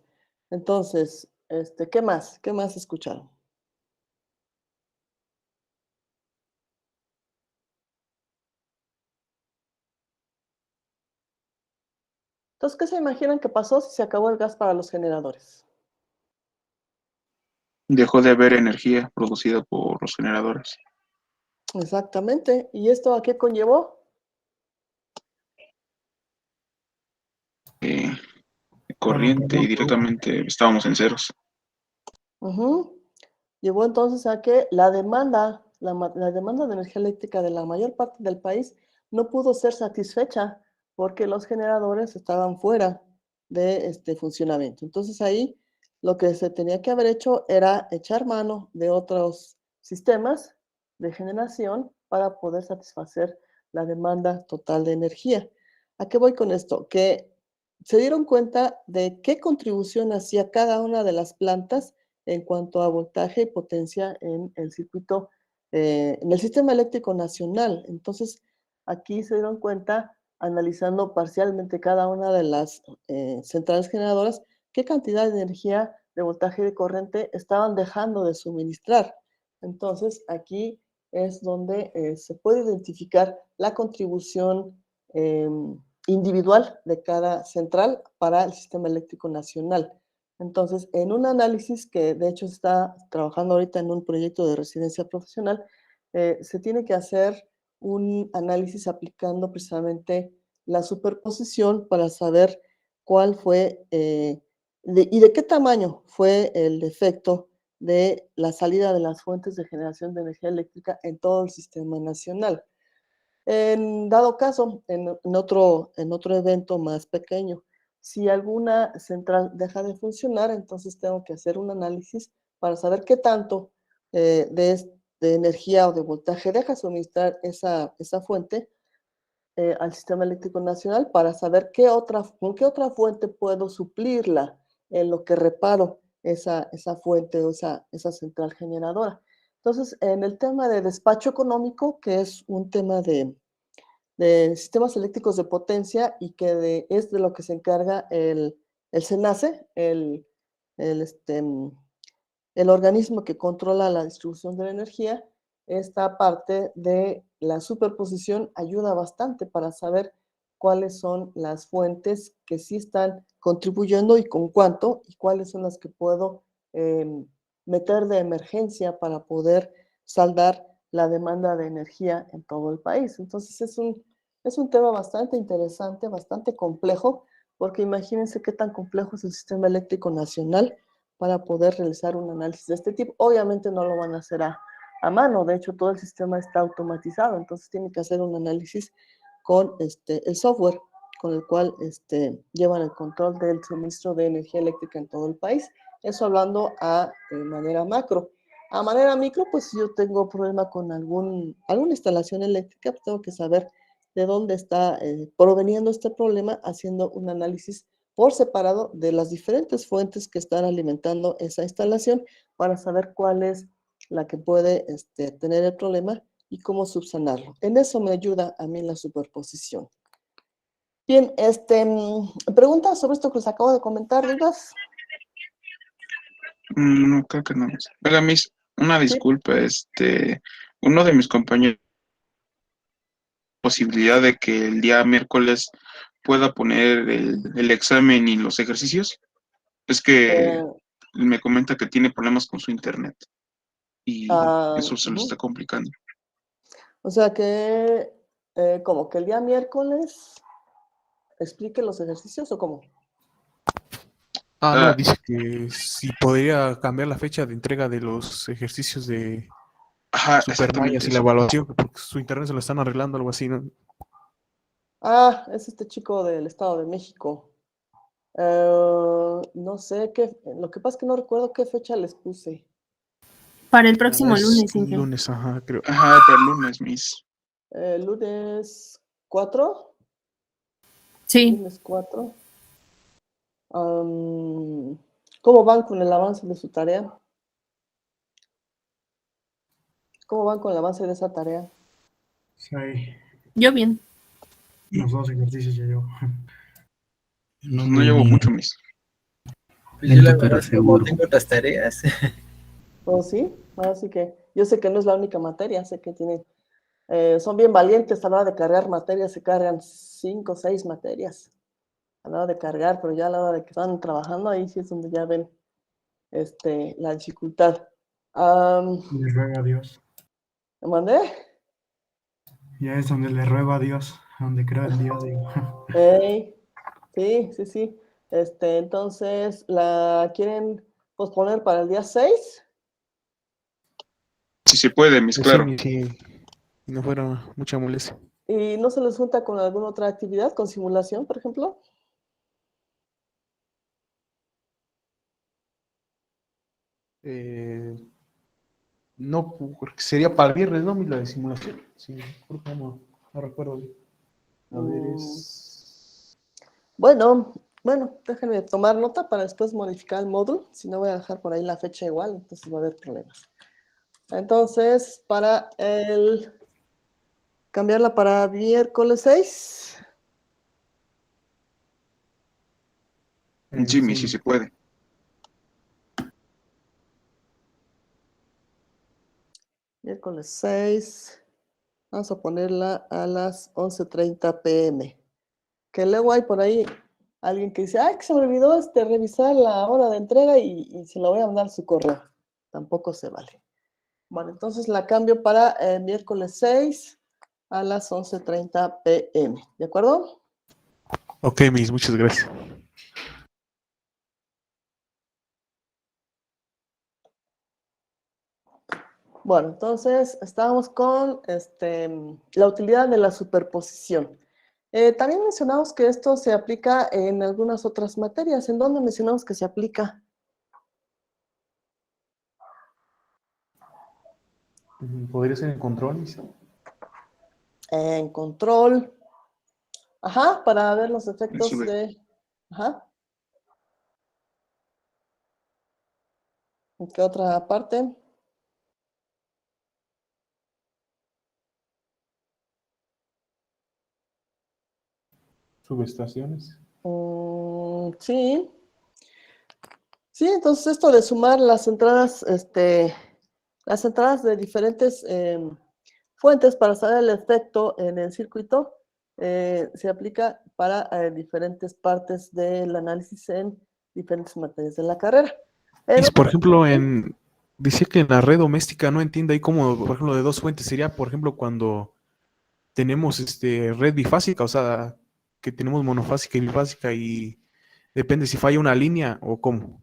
Entonces, ¿qué más? ¿Qué más escucharon? Entonces, ¿qué se imaginan que pasó si se acabó el gas para los generadores? Dejó de haber energía producida por los generadores. Exactamente. ¿Y esto a qué conllevó? Corriente y directamente estábamos en ceros. Llevó entonces a que la demanda de energía eléctrica de la mayor parte del país no pudo ser satisfecha porque los generadores estaban fuera de este funcionamiento. Entonces ahí lo que se tenía que haber hecho era echar mano de otros sistemas de generación para poder satisfacer la demanda total de energía. ¿A qué voy con esto? Que se dieron cuenta de qué contribución hacía cada una de las plantas en cuanto a voltaje y potencia en el circuito, en el sistema eléctrico nacional. Entonces, aquí se dieron cuenta, analizando parcialmente cada una de las centrales generadoras, qué cantidad de energía, de voltaje y de corriente estaban dejando de suministrar. Entonces, aquí es donde se puede identificar la contribución individual de cada central para el sistema eléctrico nacional. Entonces, en un análisis que de hecho está trabajando ahorita en un proyecto de residencia profesional, se tiene que hacer un análisis aplicando precisamente la superposición para saber cuál fue y de qué tamaño fue el efecto de la salida de las fuentes de generación de energía eléctrica en todo el sistema nacional. En dado caso, en otro evento más pequeño, si alguna central deja de funcionar, entonces tengo que hacer un análisis para saber qué tanto de energía o de voltaje deja suministrar esa fuente al sistema eléctrico nacional para saber con qué otra fuente puedo suplirla en lo que reparo esa fuente o esa central generadora. Entonces, en el tema de despacho económico, que es un tema de sistemas eléctricos de potencia y que es de lo que se encarga el SENACE, el organismo que controla la distribución de la energía. Esta parte de la superposición ayuda bastante para saber cuáles son las fuentes que sí están contribuyendo y con cuánto, y cuáles son las que puedo meter de emergencia para poder saldar la demanda de energía en todo el país. Entonces es un tema bastante interesante, bastante complejo, porque imagínense qué tan complejo es el sistema eléctrico nacional para poder realizar un análisis de este tipo. Obviamente no lo van a hacer a mano, de hecho todo el sistema está automatizado, entonces tiene que hacer un análisis con el software con el cual llevan el control del suministro de energía eléctrica en todo el país. Eso hablando de manera macro. A manera micro, pues si yo tengo problema con alguna instalación eléctrica, pues tengo que saber de dónde está proveniendo este problema, haciendo un análisis por separado de las diferentes fuentes que están alimentando esa instalación para saber cuál es la que puede tener el problema y cómo subsanarlo. En eso me ayuda a mí la superposición. Bien, preguntas sobre esto que les acabo de comentar, ¿dudas? No, creo que no. Oiga, Miss, una disculpa, uno de mis compañeros posibilidad de que el día miércoles pueda poner el examen y los ejercicios. Es que me comenta que tiene problemas con su internet y eso se lo está complicando. O sea que, como que el día miércoles explique los ejercicios o cómo. No, dice que si podría cambiar la fecha de entrega de los ejercicios de Supermayas y la evaluación, porque su internet se lo están arreglando, algo así, ¿no? Es este chico del Estado de México. No sé lo que pasa es que no recuerdo qué fecha les puse. Para el próximo lunes. Lunes, creo. Para el lunes, Miss. ¿Lunes 4? Sí. Lunes 4. ¿Cómo van con el avance de su tarea? ¿Cómo van con el avance de esa tarea? Sí. Yo bien. Los 2 ejercicios ya llevo. No llevo mucho, Miss. Pues yo la verdad, como tengo las tareas. ¿Oh, sí? Así que yo sé que no es la única materia, sé que tienen, son bien valientes a la hora de cargar materias, se cargan 5 o 6 materias. a la hora de cargar, pero ya a la hora de que están trabajando, ahí sí es donde ya ven la dificultad. Le ruega a Dios. ¿Me mandé? Ya es donde le ruego a Dios, donde creo en Dios, digo. Sí. Entonces, ¿la quieren posponer para el día 6? Si se puede, mis, claro. Sí, no fuera mucha molestia. ¿Y no se les junta con alguna otra actividad, con simulación, por ejemplo? No, porque sería para el viernes, ¿no? La de simulación. Sí, no recuerdo bien. A ver, Bueno, déjenme tomar nota para después modificar el módulo. Si no, voy a dejar por ahí la fecha igual, entonces va a haber problemas. Entonces, cambiarla para miércoles 6. Jimmy, si se puede. Miércoles 6. Vamos a ponerla a las 11:30 p.m. Que luego hay por ahí alguien que dice, ay, que se me olvidó revisar la hora de entrega y se lo voy a mandar a su correo. Tampoco se vale. Bueno, entonces la cambio para miércoles 6 a las 11:30 p.m. ¿De acuerdo? Ok, Miss, muchas gracias. Bueno, entonces estábamos con la utilidad de la superposición. También mencionamos que esto se aplica en algunas otras materias. ¿En dónde mencionamos que se aplica? ¿Podría ser en control, Miss? En control. Ajá, para ver los efectos de... Ajá. ¿En qué otra parte? Subestaciones. Sí. Sí, entonces esto de sumar las entradas de diferentes fuentes para saber el efecto en el circuito se aplica para diferentes partes del análisis en diferentes materias de la carrera. Por ejemplo, dice que en la red doméstica no entiende ahí como, por ejemplo, de dos fuentes. Sería, por ejemplo, cuando tenemos red bifásica, o sea, que tenemos monofásica y bifásica y depende si falla una línea o cómo.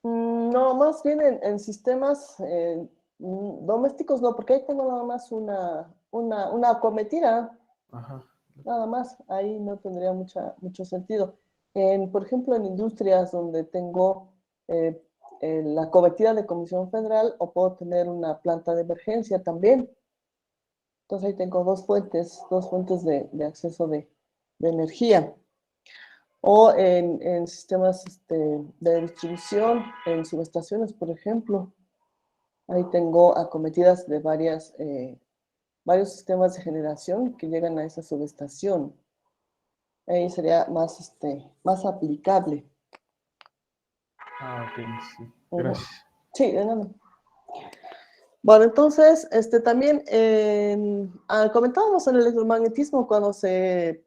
No, más bien en sistemas domésticos no, porque ahí tengo nada más una acometida. Ajá. Nada más, ahí no tendría mucho sentido. Por ejemplo, en industrias donde tengo la cobertura de Comisión Federal o puedo tener una planta de emergencia también. Entonces ahí tengo dos fuentes de acceso de energía. O en sistemas de distribución, en subestaciones, por ejemplo. Ahí tengo acometidas de varios sistemas de generación que llegan a esa subestación. Ahí sería más aplicable. Ok, sí. Gracias. Sí, de nada. Bueno, entonces, también comentábamos en el electromagnetismo cuando se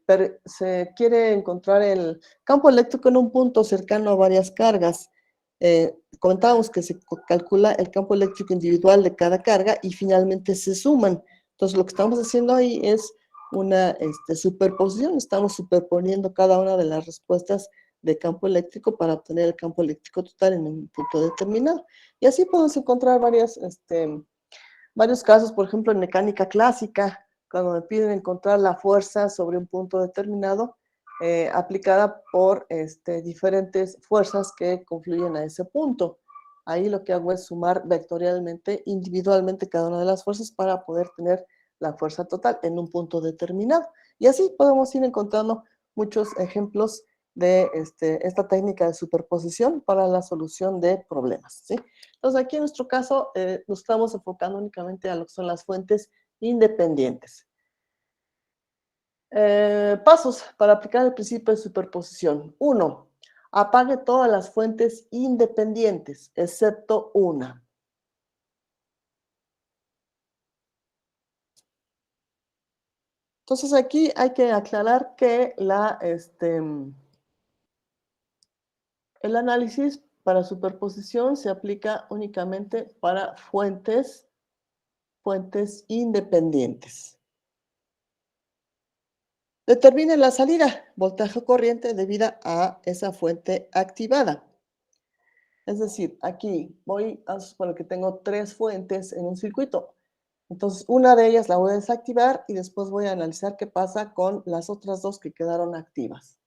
quiere encontrar el campo eléctrico en un punto cercano a varias cargas. Comentábamos que se calcula el campo eléctrico individual de cada carga y finalmente se suman. Entonces, lo que estamos haciendo ahí es una superposición. Estamos superponiendo cada una de las respuestas de campo eléctrico para obtener el campo eléctrico total en un punto determinado. Y así podemos encontrar varios casos, por ejemplo, en mecánica clásica, cuando me piden encontrar la fuerza sobre un punto determinado, aplicada por diferentes fuerzas que confluyen a ese punto. Ahí lo que hago es sumar vectorialmente, individualmente cada una de las fuerzas para poder tener la fuerza total en un punto determinado. Y así podemos ir encontrando muchos ejemplos de esta técnica de superposición para la solución de problemas, ¿sí? Entonces, aquí en nuestro caso nos estamos enfocando únicamente a lo que son las fuentes independientes. Pasos para aplicar el principio de superposición. 1. Apague todas las fuentes independientes, excepto una. Entonces aquí hay que aclarar que el análisis para superposición se aplica únicamente para fuentes independientes. Determine la salida, voltaje o corriente debida a esa fuente activada. Es decir, aquí voy a suponer que tengo 3 fuentes en un circuito. Entonces, una de ellas la voy a desactivar y después voy a analizar qué pasa con las otras 2 que quedaron activas.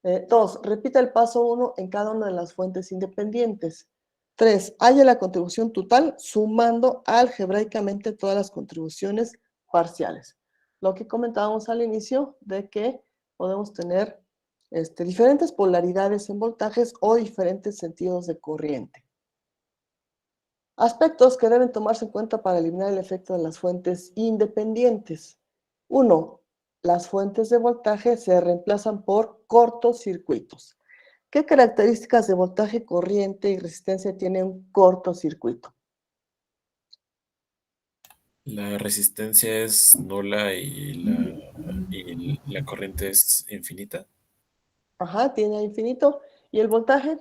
2. Repita el paso 1 en cada una de las fuentes independientes. 3. Halla la contribución total sumando algebraicamente todas las contribuciones parciales. Lo que comentábamos al inicio de que podemos tener diferentes polaridades en voltajes o diferentes sentidos de corriente. Aspectos que deben tomarse en cuenta para eliminar el efecto de las fuentes independientes. 1. Las fuentes de voltaje se reemplazan por cortocircuitos. ¿Qué características de voltaje, corriente y resistencia tiene un cortocircuito? La resistencia es nula y la corriente es infinita. Ajá, tiene infinito. ¿Y el voltaje?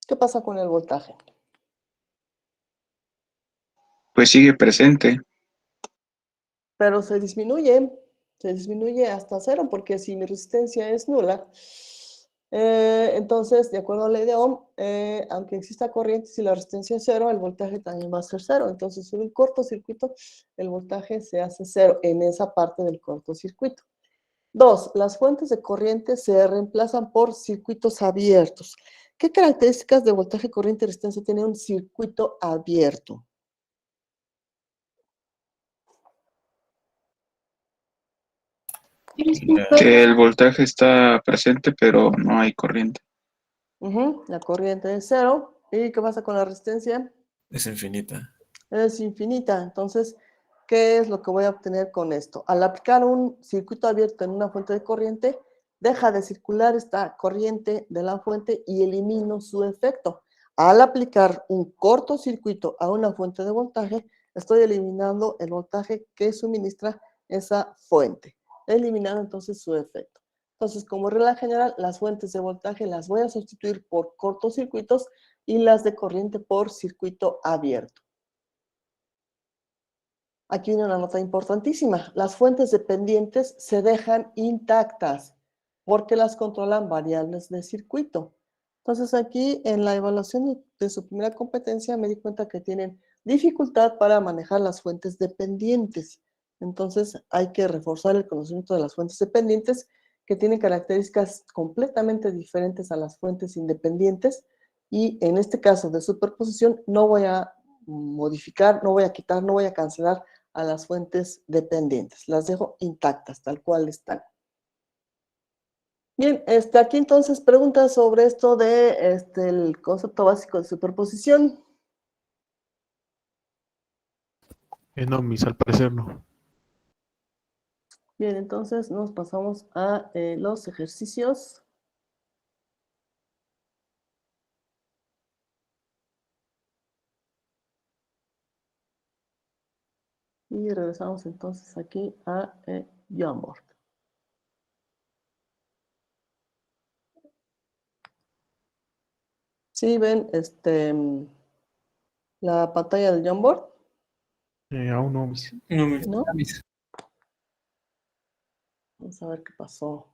¿Qué pasa con el voltaje? Pues sigue presente. Pero se disminuye hasta 0, porque si mi resistencia es nula, entonces, de acuerdo a la ley de Ohm, aunque exista corriente, si la resistencia es 0, el voltaje también va a ser 0. Entonces, en un cortocircuito, el voltaje se hace 0 en esa parte del cortocircuito. 2. Las fuentes de corriente se reemplazan por circuitos abiertos. ¿Qué características de voltaje, corriente y resistencia tiene un circuito abierto? Que el voltaje está presente, pero no hay corriente. La corriente es 0. ¿Y qué pasa con la resistencia? Es infinita. Es infinita. Entonces, ¿qué es lo que voy a obtener con esto? Al aplicar un circuito abierto en una fuente de corriente, deja de circular esta corriente de la fuente y elimino su efecto. Al aplicar un cortocircuito a una fuente de voltaje, estoy eliminando el voltaje que suministra esa fuente, eliminando entonces su efecto. Entonces, como regla general, las fuentes de voltaje las voy a sustituir por cortocircuitos y las de corriente por circuito abierto. Aquí viene una nota importantísima. Las fuentes dependientes se dejan intactas porque las controlan variables de circuito. Entonces aquí en la evaluación de su primera competencia me di cuenta que tienen dificultad para manejar las fuentes dependientes. Entonces hay que reforzar el conocimiento de las fuentes dependientes que tienen características completamente diferentes a las fuentes independientes y en este caso de superposición no voy a modificar, no voy a quitar, no voy a cancelar a las fuentes dependientes. Las dejo intactas, tal cual están. Bien, aquí entonces preguntas sobre esto de el concepto básico de superposición. No, mis, al parecer no. Bien, entonces nos pasamos a los ejercicios. Y regresamos entonces aquí a Jamboard. ¿Sí ven la pantalla del Jamboard? Aún no, mis. ¿No? Mis. Vamos a ver qué pasó.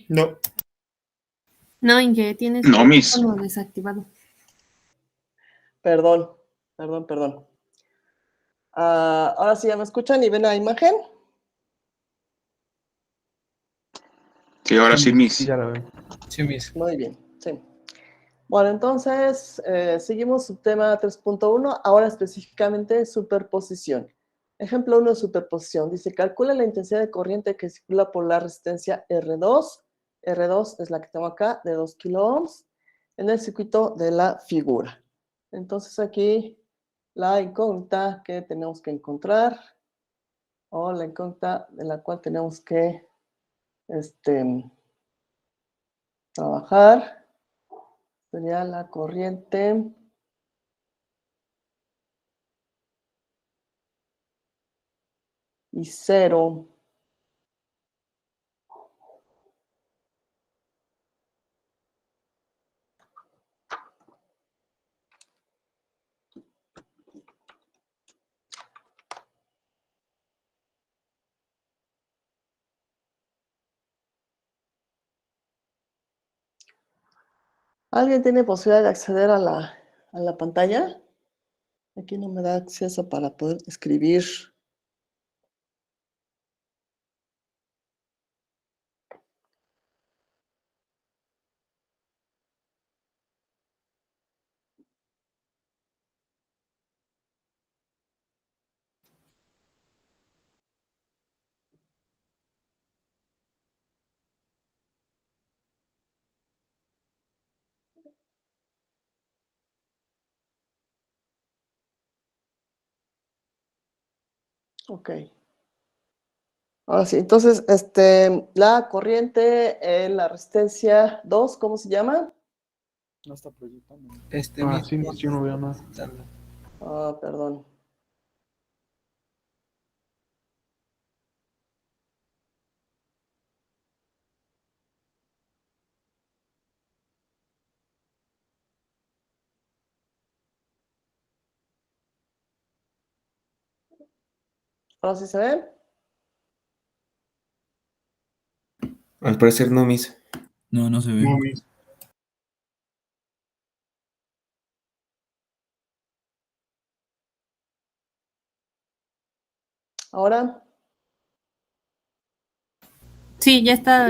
No. No, Inge, tienes No, el Miss. micrófono desactivado. Perdón. Ahora sí ya me escuchan y ven la imagen. Sí, ahora sí, Miss. Sí, ya la veo. Sí, Miss. Muy bien, sí. Bueno, entonces seguimos su tema 3.1, ahora específicamente superposición. Ejemplo 1 de superposición. Dice, calcula la intensidad de corriente que circula por la resistencia R2. R2 es la que tengo acá, de 2 kiloohms, en el circuito de la figura. Entonces aquí la incógnita que tenemos que encontrar, o la incógnita de la cual tenemos que trabajar, sería la corriente y 0. ¿Alguien tiene posibilidad de acceder a la pantalla? Aquí no me da acceso para poder escribir. Ok. Ahora sí, entonces, la corriente en la resistencia 2, ¿cómo se llama? No está proyectando. Miss, Sí, yo no veo nada. Perdón. ¿Ahora sí se ve? Al parecer no, Miss. No, no se ve. No, Miss. ¿Ahora? Sí, ya está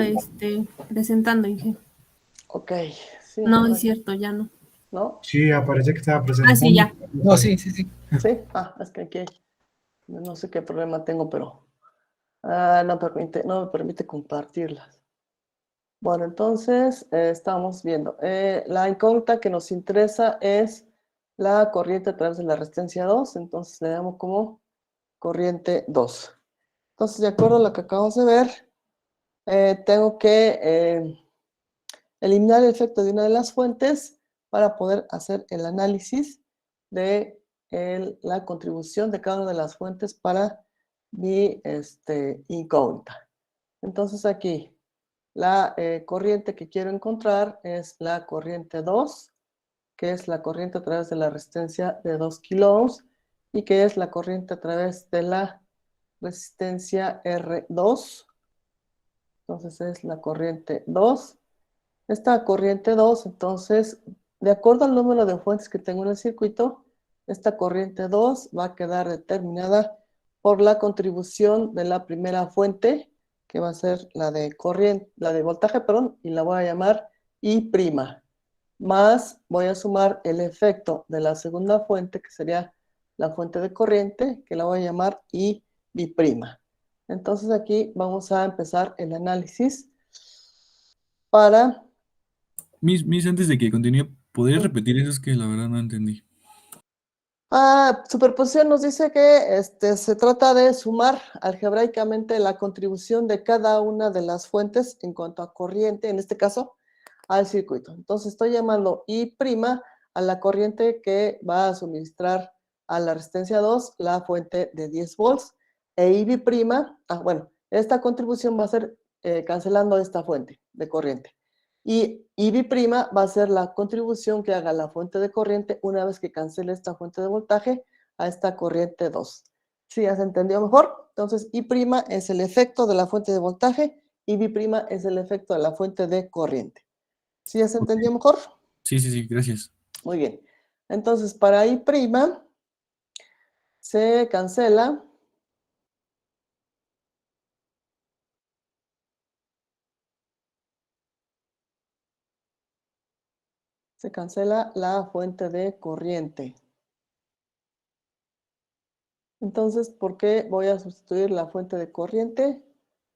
presentando, Inge. Ok. Sí, No, ahora es cierto, ya no. ¿no? Sí, aparece que estaba Ah, presentando. sí, ya. No, sí, sí, sí. Sí. Es que aquí no sé qué problema tengo, pero no me permite compartirlas. Bueno, entonces estamos viendo. La incógnita que nos interesa es la corriente a través de la resistencia 2, entonces le damos como corriente 2. Entonces, de acuerdo a lo que acabamos de ver, tengo que eliminar el efecto de una de las fuentes para poder hacer el análisis de la contribución de cada una de las fuentes para mi incógnita. Entonces aquí la corriente que quiero encontrar es la corriente 2, que es la corriente a través de la resistencia de 2 kiloohms y que es la corriente a través de la resistencia R2. Entonces es la corriente 2. Esta corriente 2, entonces, de acuerdo al número de fuentes que tengo en el circuito, esta corriente 2 va a quedar determinada por la contribución de la primera fuente, que va a ser la de corriente, la de voltaje, perdón, y la voy a llamar I', más voy a sumar el efecto de la segunda fuente, que sería la fuente de corriente, que la voy a llamar I'. Entonces aquí vamos a empezar el análisis para... Miss, antes de que continúe, ¿podrías repetir eso? Es que la verdad no entendí. Superposición nos dice que se trata de sumar algebraicamente la contribución de cada una de las fuentes en cuanto a corriente, en este caso, al circuito. Entonces estoy llamando I' a la corriente que va a suministrar a la resistencia 2 la fuente de 10 volts e IB', esta contribución va a ser cancelando esta fuente de corriente. Y IB' va a ser la contribución que haga la fuente de corriente una vez que cancele esta fuente de voltaje a esta corriente 2. ¿Sí ya se entendió mejor? Entonces, I' es el efecto de la fuente de voltaje y B' es el efecto de la fuente de corriente. ¿Sí ya se entendió mejor? Sí, gracias. Muy bien. Entonces, para I' se cancela la fuente de corriente. Entonces, ¿por qué voy a sustituir la fuente de corriente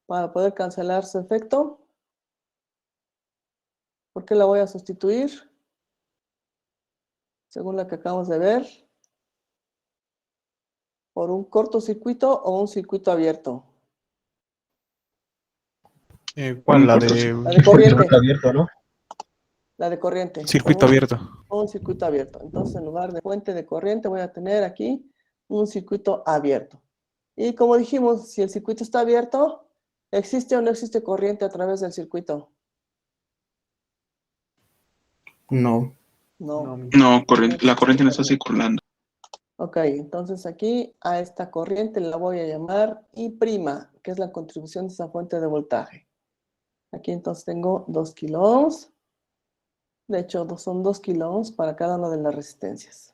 para poder cancelar su efecto? ¿Por qué la voy a sustituir? Según la que acabamos de ver, por un cortocircuito o un circuito abierto. ¿Cuál? La de corriente. Circuito abierto, ¿no? La de corriente. Circuito abierto. Un circuito abierto. Entonces, en lugar de fuente de corriente, voy a tener aquí un circuito abierto. Y como dijimos, si el circuito está abierto, ¿existe o no existe corriente a través del circuito? No. No. No, la corriente no está circulando. Ok, entonces aquí a esta corriente la voy a llamar I', que es la contribución de esa fuente de voltaje. Aquí entonces tengo 2 kiloohms. De hecho, son 2 kiloohms para cada una de las resistencias.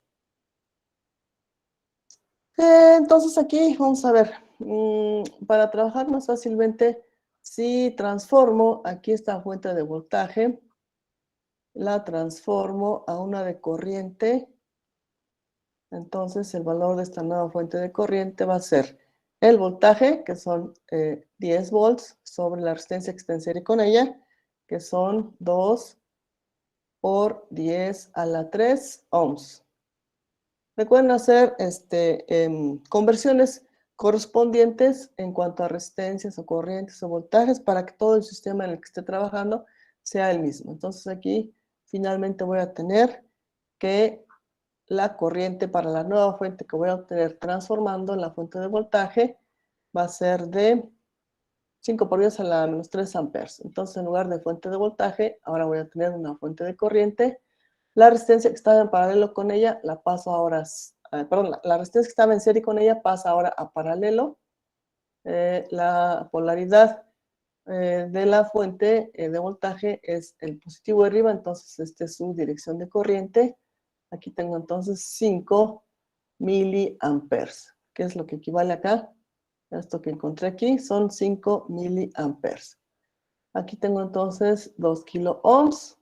Entonces aquí vamos a ver, para trabajar más fácilmente, si transformo aquí esta fuente de voltaje, la transformo a una de corriente, entonces el valor de esta nueva fuente de corriente va a ser el voltaje, que son 10 volts, sobre la resistencia extensible con ella, que son 2 por 10 a la 3 ohms. Recuerden hacer conversiones correspondientes en cuanto a resistencias o corrientes o voltajes para que todo el sistema en el que esté trabajando sea el mismo. Entonces aquí finalmente voy a tener que la corriente para la nueva fuente que voy a obtener transformando en la fuente de voltaje va a ser de 5 por 10 a la menos 3 amperes. Entonces en lugar de fuente de voltaje, ahora voy a tener una fuente de corriente. La resistencia que estaba en paralelo con ella la paso ahora, la resistencia que estaba en serie con ella pasa ahora a paralelo. La polaridad de la fuente de voltaje es el positivo de arriba, entonces esta es su dirección de corriente. Aquí tengo entonces 5 miliamperes, que es lo que equivale acá. Esto que encontré aquí son 5 miliamperes. Aquí tengo entonces 2 kiloohms.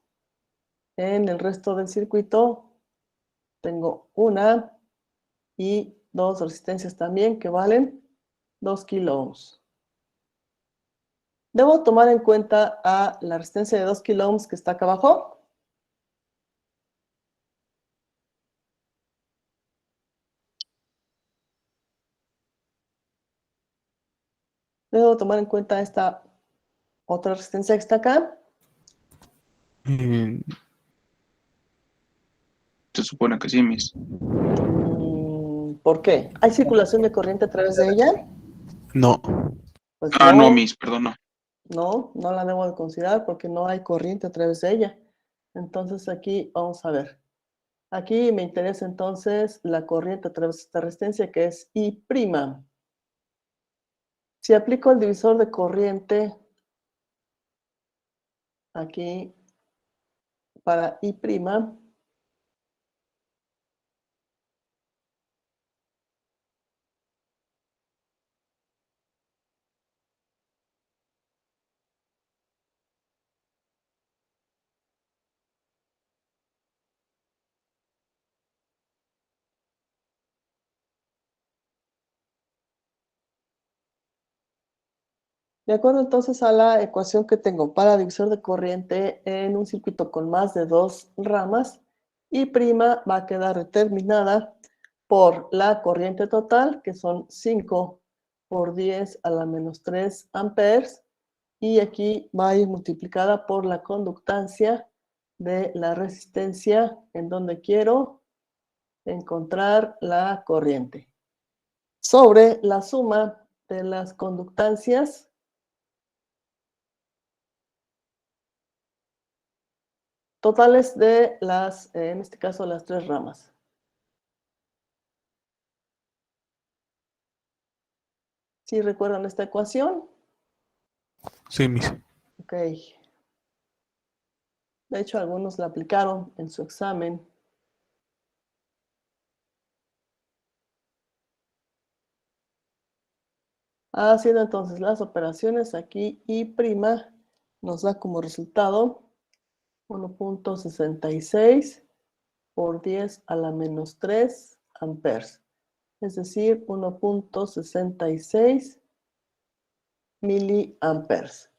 En el resto del circuito tengo una y 2 resistencias también que valen 2 kiloohms. Debo tomar en cuenta a la resistencia de 2 kiloohms que está acá abajo. Debo tomar en cuenta esta otra resistencia que está acá. Se supone que sí, Miss. ¿Por qué? ¿Hay circulación de corriente a través de ella? No. Pues no, Miss, perdón, no. No la debo de considerar porque no hay corriente a través de ella. Entonces aquí vamos a ver. Aquí me interesa entonces la corriente a través de esta resistencia que es I'. Si aplico el divisor de corriente aquí para I', de acuerdo entonces a la ecuación que tengo para divisor de corriente en un circuito con más de 2 ramas, I' va a quedar determinada por la corriente total, que son 5 por 10 a la menos 3 amperes, y aquí va a ir multiplicada por la conductancia de la resistencia en donde quiero encontrar la corriente, sobre la suma de las conductancias totales de las, en este caso, las 3 ramas. ¿Sí recuerdan esta ecuación? Sí, mis. Ok. De hecho, algunos la aplicaron en su examen. Haciendo entonces las operaciones aquí, I' nos da como resultado 1.66 por 10 a la menos 3 amperes. Es decir, 1.66 miliamperes.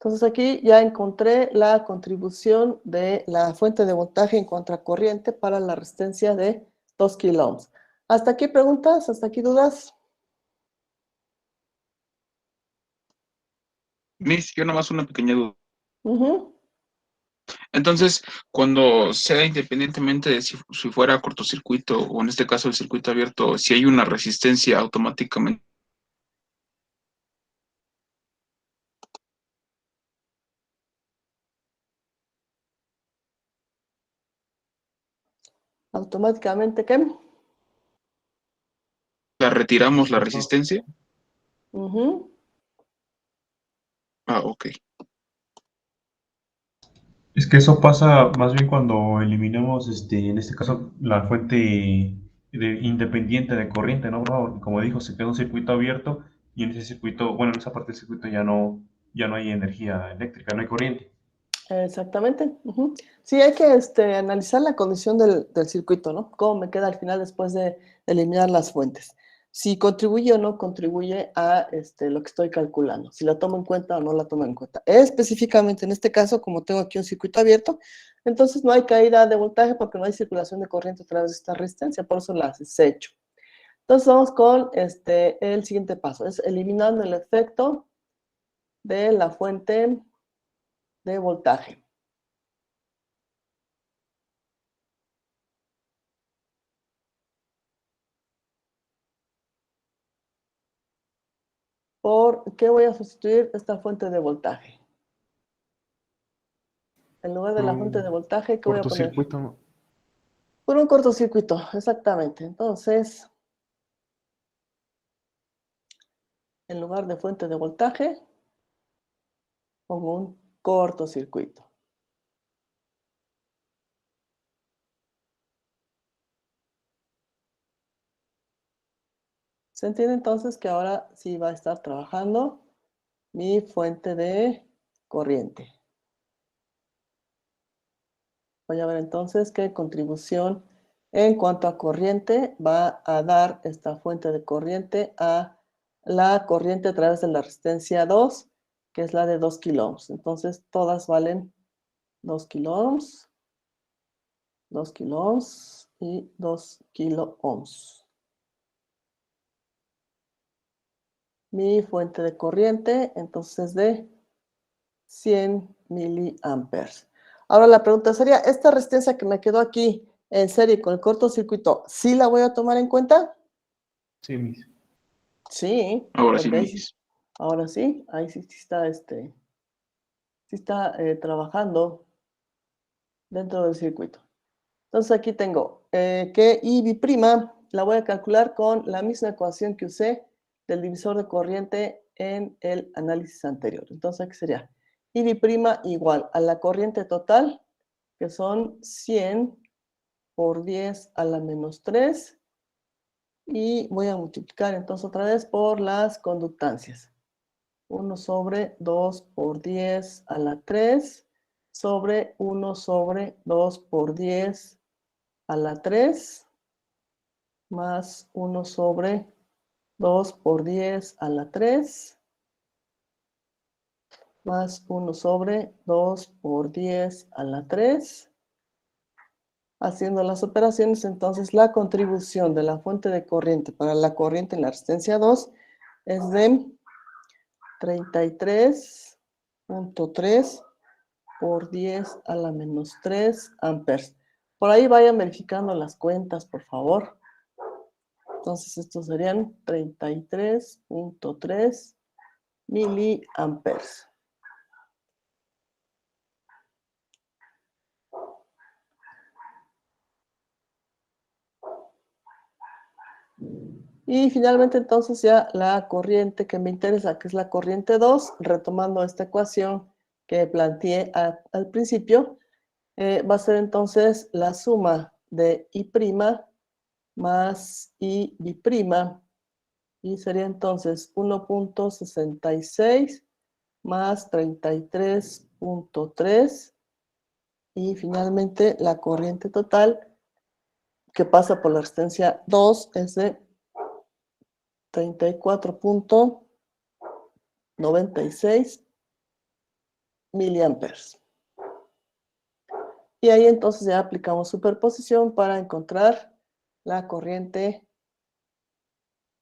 Entonces aquí ya encontré la contribución de la fuente de voltaje en contracorriente para la resistencia de 2 kiloohms. ¿Hasta aquí preguntas? ¿Hasta aquí dudas? Miss, yo nomás una pequeña duda. Uh-huh. Entonces, cuando sea independientemente de si fuera cortocircuito o en este caso el circuito abierto, si hay una resistencia automáticamente. ¿Automáticamente qué? ¿La retiramos la resistencia? Uh-huh. Ah, ok. Es que eso pasa más bien cuando eliminemos, en este caso, la fuente independiente de corriente, ¿no, bro? Porque como dijo, se queda un circuito abierto y en ese circuito, bueno, en esa parte del circuito ya no hay energía eléctrica, no hay corriente. Exactamente. Uh-huh. Sí, hay que analizar la condición del circuito, ¿no? Cómo me queda al final después de eliminar las fuentes. Si contribuye o no contribuye a lo que estoy calculando. Si la tomo en cuenta o no la tomo en cuenta. Específicamente en este caso, como tengo aquí un circuito abierto, entonces no hay caída de voltaje porque no hay circulación de corriente a través de esta resistencia. Por eso la desecho. Entonces vamos con el siguiente paso. Es eliminando el efecto de la fuente de voltaje. ¿Por qué voy a sustituir esta fuente de voltaje? En lugar de la fuente de voltaje, ¿qué voy a poner? Cortocircuito. Por un cortocircuito, exactamente. Entonces, en lugar de fuente de voltaje, pongo un cortocircuito. ¿Se entiende entonces que ahora sí va a estar trabajando mi fuente de corriente? Voy a ver entonces qué contribución en cuanto a corriente va a dar esta fuente de corriente a la corriente a través de la resistencia 2, que es la de 2 kiloohms. Entonces, todas valen 2 kiloohms, 2 kiloohms y 2 kiloohms. Mi fuente de corriente, entonces, de 100 miliamperes. Ahora la pregunta sería, ¿esta resistencia que me quedó aquí en serie con el cortocircuito, sí la voy a tomar en cuenta? Sí, mis. Sí, Ahora sí, porque Miss. ahora sí, ahí sí está, trabajando dentro del circuito. Entonces aquí tengo que IB' la voy a calcular con la misma ecuación que usé del divisor de corriente en el análisis anterior. Entonces aquí sería IB' igual a la corriente total, que son 100 por 10 a la menos 3, y voy a multiplicar entonces otra vez por las conductancias. 1 sobre 2 por 10 a la 3 sobre 1 sobre 2 por 10 a la 3 más 1 sobre 2 por 10 a la 3 más 1 sobre 2 por 10 a la 3. Haciendo las operaciones, entonces la contribución de la fuente de corriente para la corriente en la resistencia 2 es de 33.3 por 10 a la menos 3 amperes. Por ahí vayan verificando las cuentas, por favor. Entonces, estos serían 33.3 miliamperes. Y finalmente entonces ya la corriente que me interesa, que es la corriente 2, retomando esta ecuación que planteé al principio, va a ser entonces la suma de I' más IB', y sería entonces 1.66 más 33.3, y finalmente la corriente total que pasa por la resistencia 2 es de 34.96 miliamperes. Y ahí entonces ya aplicamos superposición para encontrar la corriente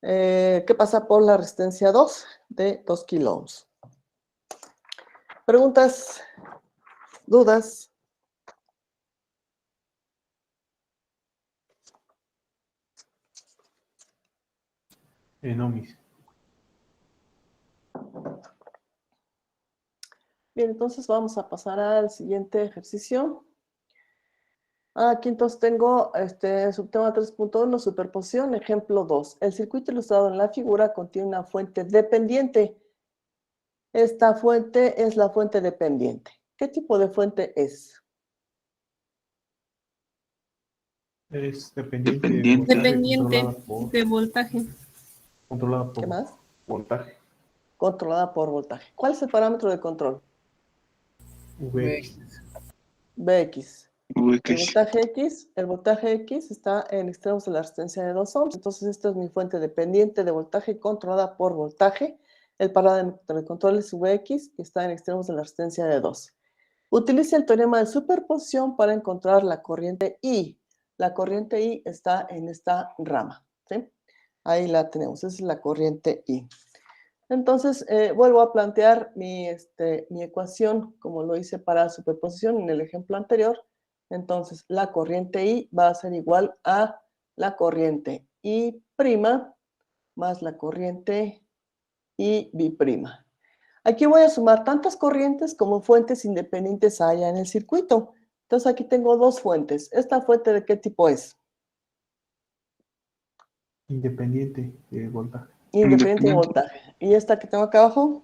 que pasa por la resistencia 2 de 2 kilo ohms. ¿Preguntas? ¿Dudas? No, mis. Bien, entonces vamos a pasar al siguiente ejercicio. Aquí entonces tengo subtema 3.1, superposición, ejemplo 2. El circuito ilustrado en la figura contiene una fuente dependiente. Esta fuente es la fuente dependiente. ¿Qué tipo de fuente es? Es Dependiente. Dependiente de voltaje. Controlada por ¿Qué más? voltaje. Controlada por voltaje. ¿Cuál es el parámetro de control? Vx. Bx. El voltaje X está en extremos de la resistencia de 2 ohms. Entonces, esta es mi fuente dependiente de voltaje controlada por voltaje. El parámetro de control es Vx, que está en extremos de la resistencia de 2. Utilice el teorema de superposición para encontrar la corriente I. La corriente I está en esta rama, ¿sí? Ahí la tenemos, esa es la corriente I. Entonces, vuelvo a plantear mi ecuación como lo hice para superposición en el ejemplo anterior. Entonces, la corriente I va a ser igual a la corriente I' más la corriente IB'. Aquí voy a sumar tantas corrientes como fuentes independientes haya en el circuito. Entonces, aquí tengo dos fuentes. ¿Esta fuente de qué tipo es? Independiente de voltaje. Independiente de voltaje. ¿Y esta que tengo acá abajo?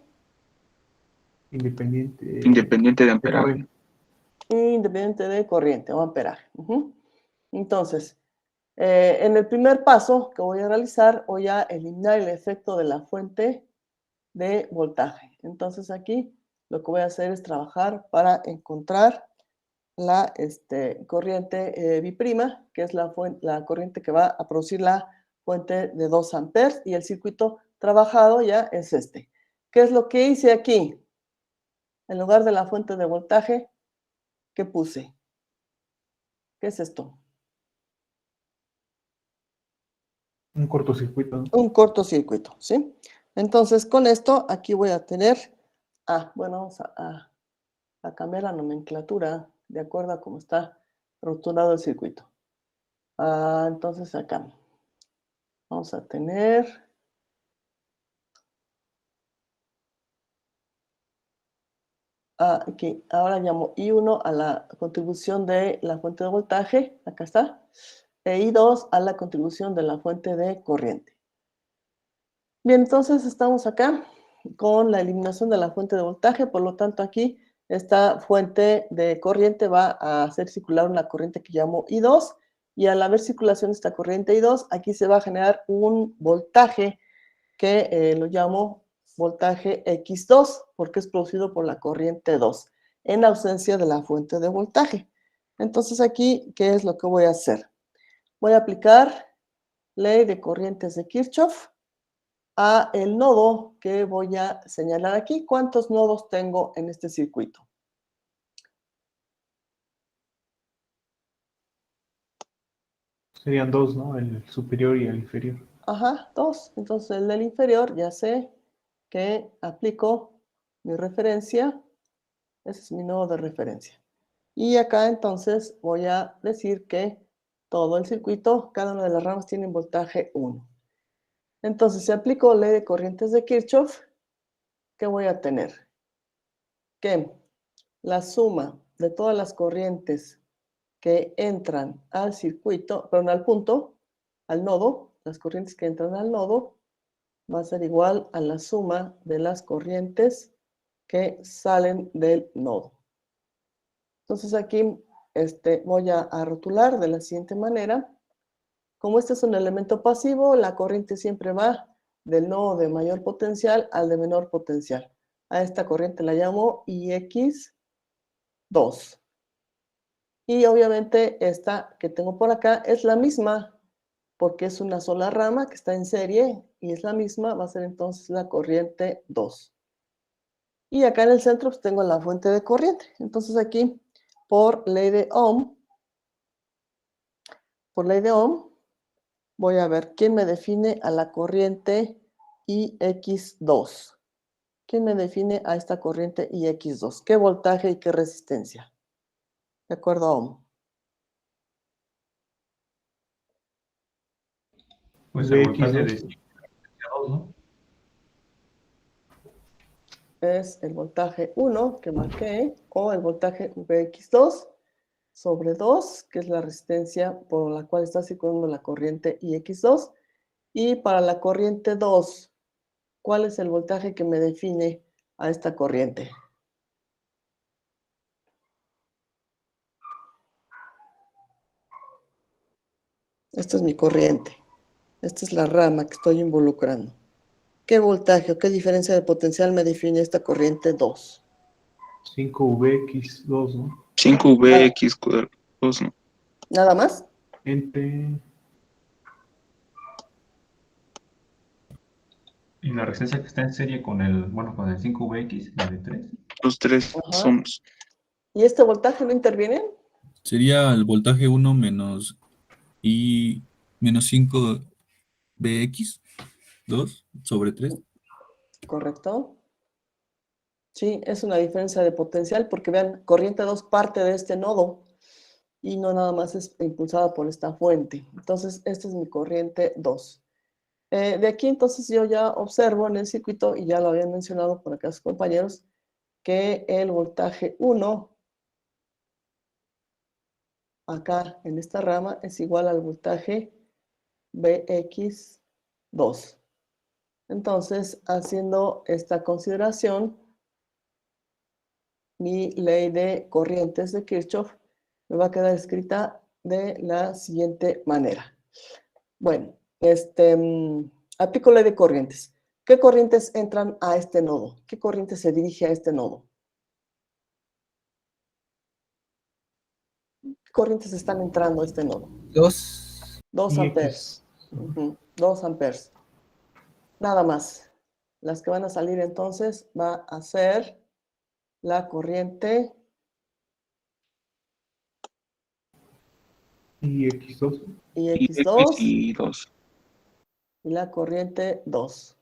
Independiente de amperaje. Independiente de corriente o amperaje. Entonces, en el primer paso que voy a realizar, voy a eliminar el efecto de la fuente de voltaje. Entonces aquí lo que voy a hacer es trabajar para encontrar la corriente B', que es la corriente que va a producir la fuente de 2 amperes, y el circuito trabajado ya es este. ¿Qué es lo que hice aquí? En lugar de la fuente de voltaje, ¿qué puse? ¿Qué es esto? Un cortocircuito, ¿no? Un cortocircuito, ¿sí? Entonces, con esto, aquí voy a tener... bueno, vamos a cambiar la nomenclatura de acuerdo a cómo está rotulado el circuito. Entonces, acá vamos a tener... aquí, ahora llamo I1 a la contribución de la fuente de voltaje, acá está, e I2 a la contribución de la fuente de corriente. Bien, entonces estamos acá con la eliminación de la fuente de voltaje, por lo tanto aquí esta fuente de corriente va a hacer circular una corriente que llamo I2, y al haber circulación de esta corriente I2, aquí se va a generar un voltaje que lo llamo voltaje X2, porque es producido por la corriente 2, en ausencia de la fuente de voltaje. Entonces aquí, ¿qué es lo que voy a hacer? Voy a aplicar ley de corrientes de Kirchhoff a el nodo que voy a señalar aquí. ¿Cuántos nodos tengo en este circuito? Serían dos, ¿no? El superior y el inferior. Ajá, dos. Entonces el del inferior ya sé que aplico mi referencia. Ese es mi nodo de referencia. Y acá entonces voy a decir que todo el circuito, cada una de las ramas tiene voltaje 1. Entonces, si aplico ley de corrientes de Kirchhoff, ¿qué voy a tener? Que la suma de todas las corrientes que entran al circuito, perdón, al punto, al nodo, las corrientes que entran al nodo, va a ser igual a la suma de las corrientes que salen del nodo. Entonces aquí voy a rotular de la siguiente manera. Como este es un elemento pasivo, la corriente siempre va del nodo de mayor potencial al de menor potencial. A esta corriente la llamo IX2. Y obviamente esta que tengo por acá es la misma, porque es una sola rama que está en serie y es la misma, va a ser entonces la corriente 2. Y acá en el centro pues tengo la fuente de corriente. Entonces aquí, por ley de Ohm, voy a ver quién me define a la corriente IX2. ¿Quién me define a esta corriente IX2? ¿Qué voltaje y qué resistencia? De acuerdo a Ohm. Pues el voltaje de 2, ¿no? Es el voltaje 1 que marqué, o el voltaje VX2 sobre 2, que es la resistencia por la cual está circulando la corriente IX2. Y para la corriente 2, ¿cuál es el voltaje que me define a esta corriente? Esta es mi corriente. Esta es la rama que estoy involucrando. ¿Qué voltaje o qué diferencia de potencial me define esta corriente 2? 5VX2, ¿no? 5VX2, ¿no? ¿Nada más? Y la resistencia que está en serie con el 5VX, la de 3. Los 3 somos. ¿Y este voltaje no interviene? Sería el voltaje 1 menos I menos 5VX2 sobre 3. Correcto. Sí, es una diferencia de potencial porque vean, corriente 2 parte de este nodo y no nada más es impulsada por esta fuente. Entonces, esta es mi corriente 2. De aquí entonces yo ya observo en el circuito, y ya lo habían mencionado por acá sus compañeros, que el voltaje 1 acá en esta rama es igual al voltaje VX2. Entonces, haciendo esta consideración, mi ley de corrientes de Kirchhoff me va a quedar escrita de la siguiente manera. Bueno, aplico ley de corrientes. ¿Qué corrientes entran a este nodo? ¿Qué corriente se dirige a este nodo? ¿Qué corrientes están entrando a este nodo? 2 amperes. 2 amperes. Nada más. Las que van a salir entonces va a ser la corriente IX2. IX2 y la corriente 2.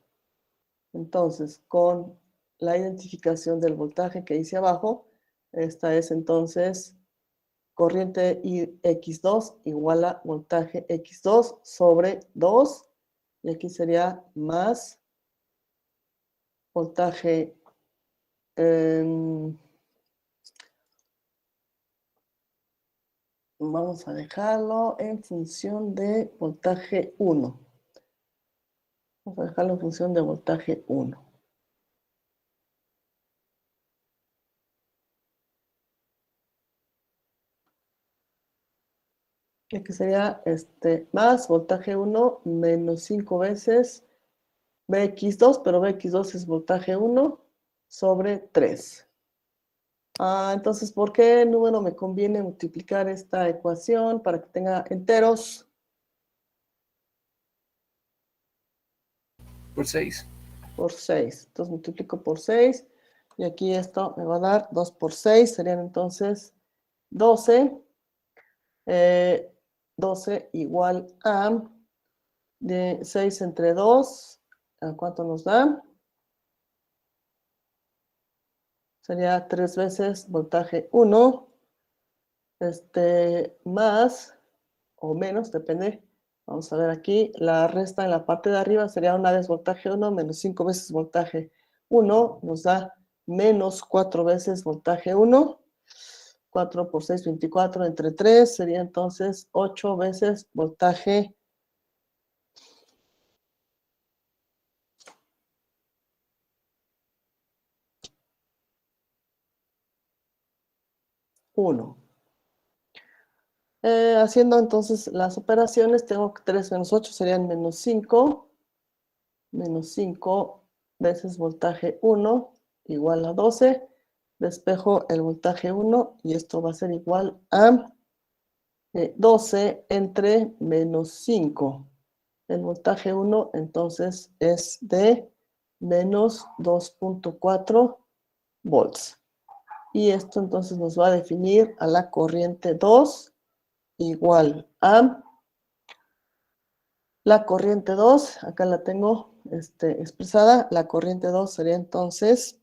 Entonces, con la identificación del voltaje que hice abajo, esta es entonces corriente IX2 igual a voltaje X2 sobre 2, y aquí sería más voltaje vamos a dejarlo en función de voltaje 1. Vamos a dejarlo en función de voltaje 1. Y aquí sería más voltaje 1 menos 5 veces Bx2, pero Bx2 es voltaje 1 sobre 3. Entonces, ¿por qué número me conviene multiplicar esta ecuación para que tenga enteros? Por 6. Por 6. Entonces multiplico por 6. Y aquí esto me va a dar 2 por 6. Serían entonces 12. 12 igual a de 6 entre 2. ¿A cuánto nos da? Sería 3 veces voltaje 1. Más o menos, depende. Vamos a ver aquí, la resta en la parte de arriba sería una vez voltaje 1 menos 5 veces voltaje 1, nos da menos 4 veces voltaje 1. 4 por 6, 24, entre 3, sería entonces 8 veces voltaje 1. Haciendo entonces las operaciones, tengo que 3 menos 8 serían menos 5. Menos 5 veces voltaje 1 igual a 12. Despejo el voltaje 1 y esto va a ser igual a 12 entre menos 5. El voltaje 1 entonces es de menos 2.4 volts. Y esto entonces nos va a definir a la corriente 2 igual a la corriente 2, acá la tengo expresada, la corriente 2 sería entonces,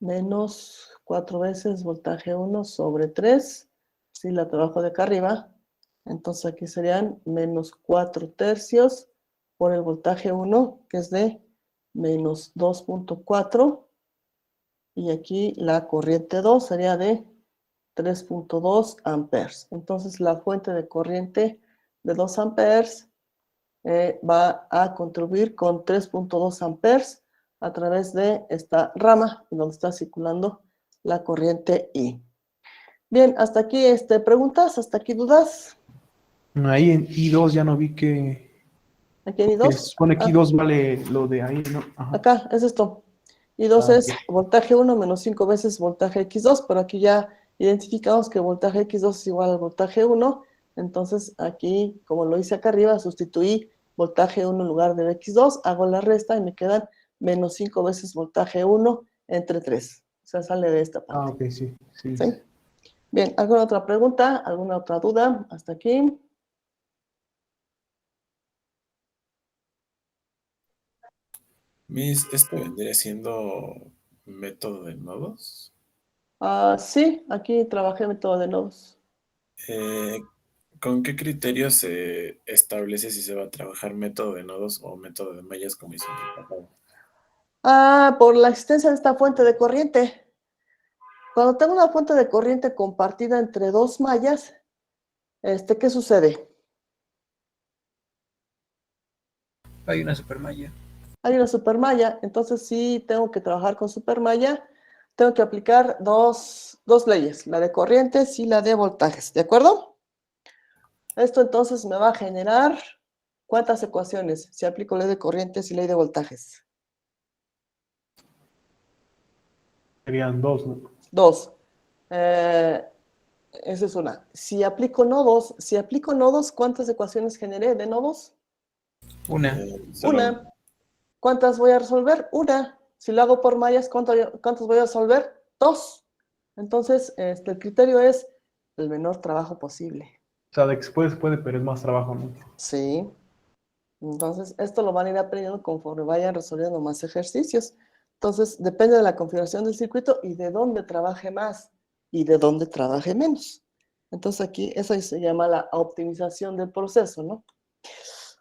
menos 4 veces voltaje 1 sobre 3, si la trabajo de acá arriba, entonces aquí serían menos 4 tercios por el voltaje 1, que es de menos 2.4, y aquí la corriente 2 sería de 3.2 amperes. Entonces la fuente de corriente de 2 amperes va a contribuir con 3.2 amperes a través de esta rama donde está circulando la corriente I. Bien, hasta aquí preguntas, hasta aquí dudas. Ahí en I2 ya no vi que... Aquí en I2. Se supone que I2 vale lo de ahí, ¿no? Ajá. Acá es esto. I2 es voltaje 1 menos 5 veces voltaje X2, pero aquí ya identificamos que voltaje X2 es igual al voltaje 1. Entonces aquí, como lo hice acá arriba, sustituí voltaje 1 en lugar de X2, hago la resta y me quedan menos 5 veces voltaje 1 entre 3. O sea, sale de esta parte. Ok, sí. ¿Sí? Bien, ¿alguna otra pregunta? ¿Alguna otra duda? Hasta aquí. Miss, ¿esto vendría siendo método de nodos? Sí, aquí trabajé método de nodos. ¿Con qué criterio se establece si se va a trabajar método de nodos o método de mallas como hizo en el pasado? Por la existencia de esta fuente de corriente. Cuando tengo una fuente de corriente compartida entre dos mallas, ¿qué sucede? Hay una supermalla. Hay una supermalla, entonces sí tengo que trabajar con supermalla. Tengo que aplicar dos leyes, la de corrientes y la de voltajes, ¿de acuerdo? Esto entonces me va a generar ¿cuántas ecuaciones si aplico ley de corrientes y ley de voltajes? Serían 2, ¿no? 2. Esa es una. Si aplico nodos, ¿cuántas ecuaciones generé de nodos? Una. Una. ¿Cuántas voy a resolver? Una. Si lo hago por mallas, ¿cuántas voy a resolver? 2. Entonces, el criterio es el menor trabajo posible. O sea, de que se puede, pero es más trabajo, ¿no? Sí. Entonces, esto lo van a ir aprendiendo conforme vayan resolviendo más ejercicios. Entonces, depende de la configuración del circuito y de dónde trabaje más y de dónde trabaje menos. Entonces, aquí, eso se llama la optimización del proceso, ¿no?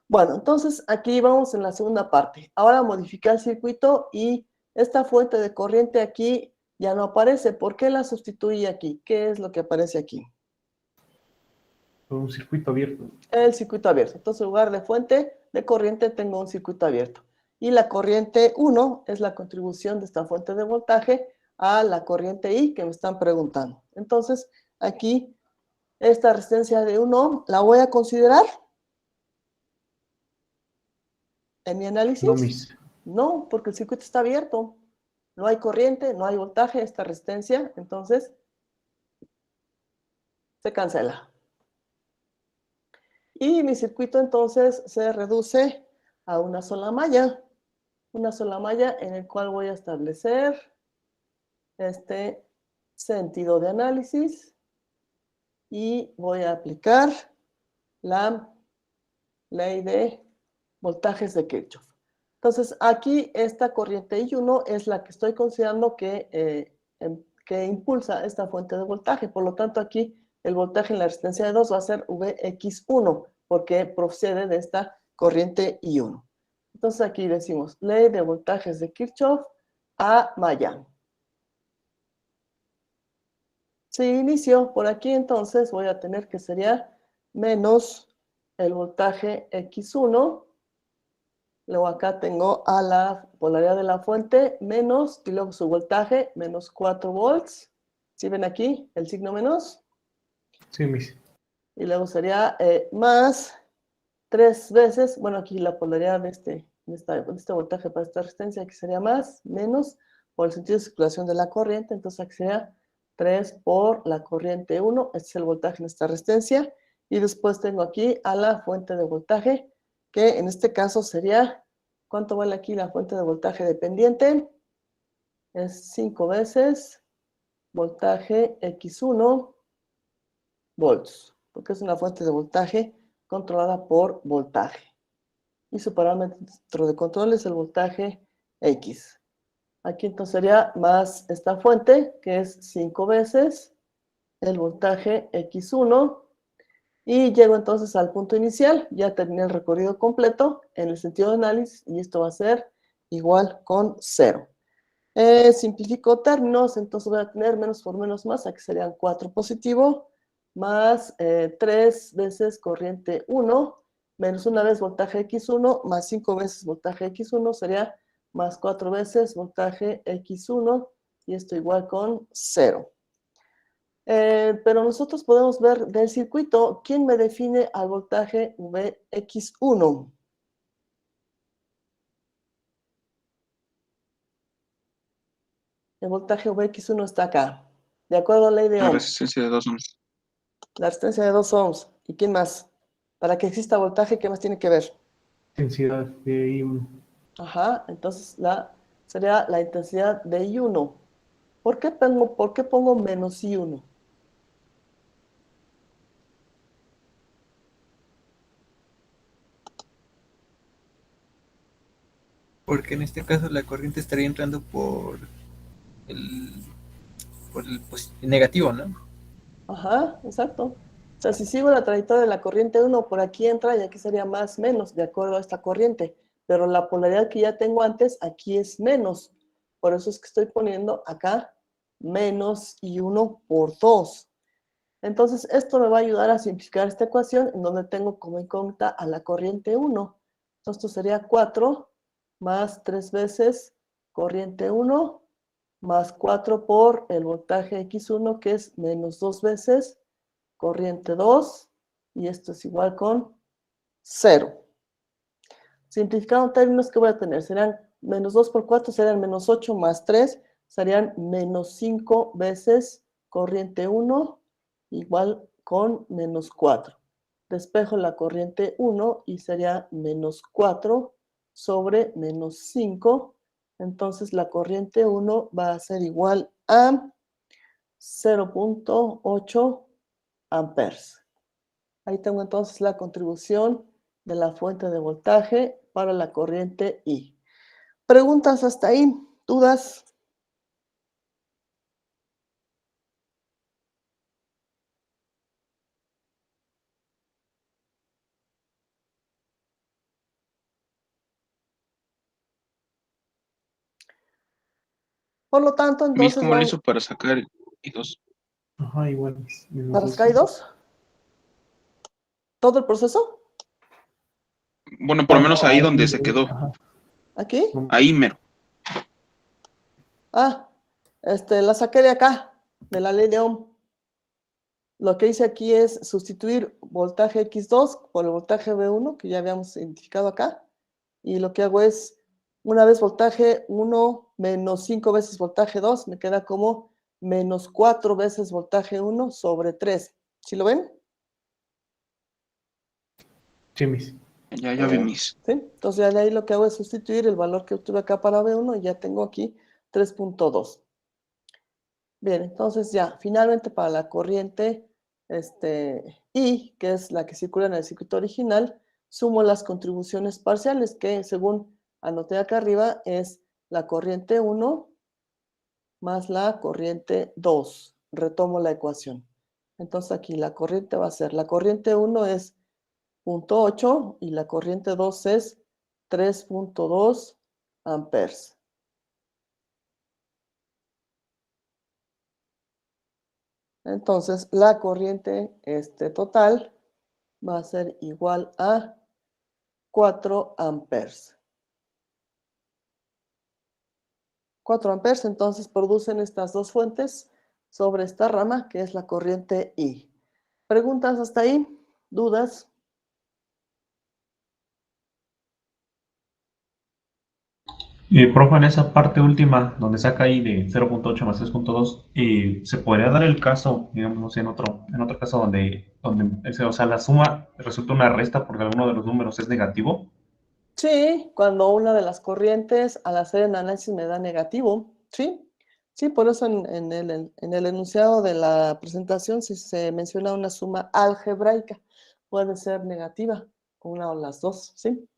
Bueno, entonces, aquí vamos en la segunda parte. Ahora modificar el circuito y esta fuente de corriente aquí ya no aparece. ¿Por qué la sustituí aquí? ¿Qué es lo que aparece aquí? Un circuito abierto. El circuito abierto. Entonces, en lugar de fuente de corriente, tengo un circuito abierto. Y la corriente 1 es la contribución de esta fuente de voltaje a la corriente I que me están preguntando. Entonces, aquí, esta resistencia de 1 ohm, ¿la voy a considerar en mi análisis? No, Miss. No, porque el circuito está abierto. No hay corriente, no hay voltaje, esta resistencia, entonces se cancela. Y mi circuito entonces se reduce a una sola malla en el cual voy a establecer este sentido de análisis y voy a aplicar la ley de voltajes de Kirchhoff. Entonces, aquí esta corriente I1 es la que estoy considerando que impulsa esta fuente de voltaje. Por lo tanto, aquí el voltaje en la resistencia de 2 va a ser Vx1, porque procede de esta corriente I1. Entonces, aquí decimos ley de voltajes de Kirchhoff a malla. Si inicio por aquí, entonces voy a tener que sería menos el voltaje X1 Luego acá tengo a la polaridad de la fuente menos, y luego su voltaje, menos 4 volts. ¿Sí ven aquí el signo menos? Sí, Miss. Y luego sería más 3 veces, bueno, aquí la polaridad de este voltaje para esta resistencia, aquí sería más, menos, por el sentido de circulación de la corriente, entonces aquí sería 3 por la corriente 1, este es el voltaje en esta resistencia, y después tengo aquí a la fuente de voltaje, que en este caso sería, ¿cuánto vale aquí la fuente de voltaje dependiente? Es 5 veces voltaje X1 volts, porque es una fuente de voltaje controlada por voltaje. Y su parámetro de control es el voltaje X. Aquí entonces sería más esta fuente, que es 5 veces el voltaje X1. Y llego entonces al punto inicial. Ya terminé el recorrido completo en el sentido de análisis y esto va a ser igual con 0. Simplifico términos, entonces voy a tener menos por menos más, aquí serían 4 positivo, más 3 veces corriente 1, menos una vez voltaje X1, más 5 veces voltaje X1, sería más 4 veces voltaje X1, y esto igual con 0. Pero nosotros podemos ver del circuito, ¿quién me define al voltaje Vx1? El voltaje Vx1 está acá, de acuerdo a la ley de La Ohm. resistencia de 2 ohms. La resistencia de 2 ohms. ¿Y quién más? Para que exista voltaje, ¿qué más tiene que ver? Intensidad de I1. Ajá, entonces sería la intensidad de I1. ¿Por qué pongo menos I1? Porque en este caso la corriente estaría entrando por el negativo, ¿no? Ajá, exacto. O sea, si sigo la trayectoria de la corriente 1, por aquí entra y aquí sería más menos, de acuerdo a esta corriente. Pero la polaridad que ya tengo antes, aquí es menos. Por eso es que estoy poniendo acá menos I1 por 2. Entonces, esto me va a ayudar a simplificar esta ecuación en donde tengo como incógnita a la corriente 1. Entonces, esto sería 4 más 3 veces corriente 1 más 4 por el voltaje X1, que es menos 2 veces corriente 2, y esto es igual con 0. Simplificado en términos, ¿qué voy a tener? Serán menos 2 por 4, serían menos 8 más 3, serían menos 5 veces corriente 1, igual con menos 4. Despejo la corriente 1 y sería menos 4 sobre menos 5. Entonces la corriente 1 va a ser igual a 0.8 amperes. Ahí tengo entonces la contribución de la fuente de voltaje para la corriente I. ¿Preguntas hasta ahí? ¿Dudas? Por lo tanto, entonces... ¿Cómo lo hizo para sacar I2? Ajá, igual. ¿Para sacar I2? ¿Todo el proceso? Bueno, por lo menos ahí donde se quedó. ¿Aquí? Ahí mero. Ah, la saqué de acá, de la ley de Ohm. Lo que hice aquí es sustituir voltaje X2 por el voltaje V1, que ya habíamos identificado acá. Y lo que hago es, una vez voltaje 1 menos 5 veces voltaje 2, me queda como menos 4 veces voltaje 1 sobre 3. ¿Sí lo ven? Sí, Miss. Ya vi mis. ¿Sí? Entonces ya de ahí lo que hago es sustituir el valor que obtuve acá para V1 y ya tengo aquí 3.2. Bien, entonces ya, finalmente para la corriente I, que es la que circula en el circuito original, sumo las contribuciones parciales, que según anoté acá arriba es la corriente 1 más la corriente 2. Retomo la ecuación. Entonces aquí la corriente va a ser, la corriente 1 es 0.8 y la corriente 2 es 3.2 amperes. Entonces, la corriente total va a ser igual a 4 amperes. 4 amperes, entonces producen estas dos fuentes sobre esta rama que es la corriente I. ¿Preguntas hasta ahí? ¿Dudas? Profe, en esa parte última, donde saca ahí de 0.8 más 3.2, ¿se podría dar el caso, digamos, en otro caso donde, o sea, la suma resulta una resta porque alguno de los números es negativo? Sí, cuando una de las corrientes al hacer el análisis me da negativo, ¿sí? Sí, por eso en el enunciado de la presentación, si se menciona una suma algebraica, puede ser negativa, una o las dos, ¿sí?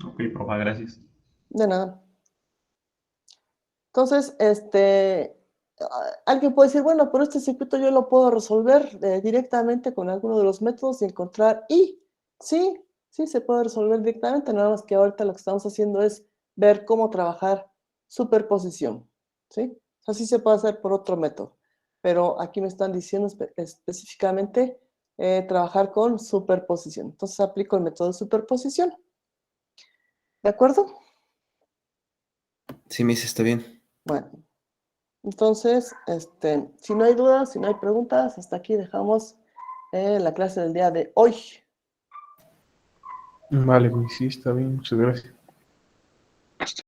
Ok, profe, gracias. De nada. Entonces, alguien puede decir, bueno, pero este circuito yo lo puedo resolver directamente con alguno de los métodos y encontrar I. Sí, sí se puede resolver directamente, nada más que ahorita lo que estamos haciendo es ver cómo trabajar superposición, ¿sí? O sea, sí se puede hacer por otro método, pero aquí me están diciendo específicamente trabajar con superposición. Entonces aplico el método de superposición. ¿De acuerdo? Sí, Miss, está bien. Bueno, entonces, si no hay dudas, si no hay preguntas, hasta aquí dejamos la clase del día de hoy. Vale, Miss, sí, está bien, muchas gracias.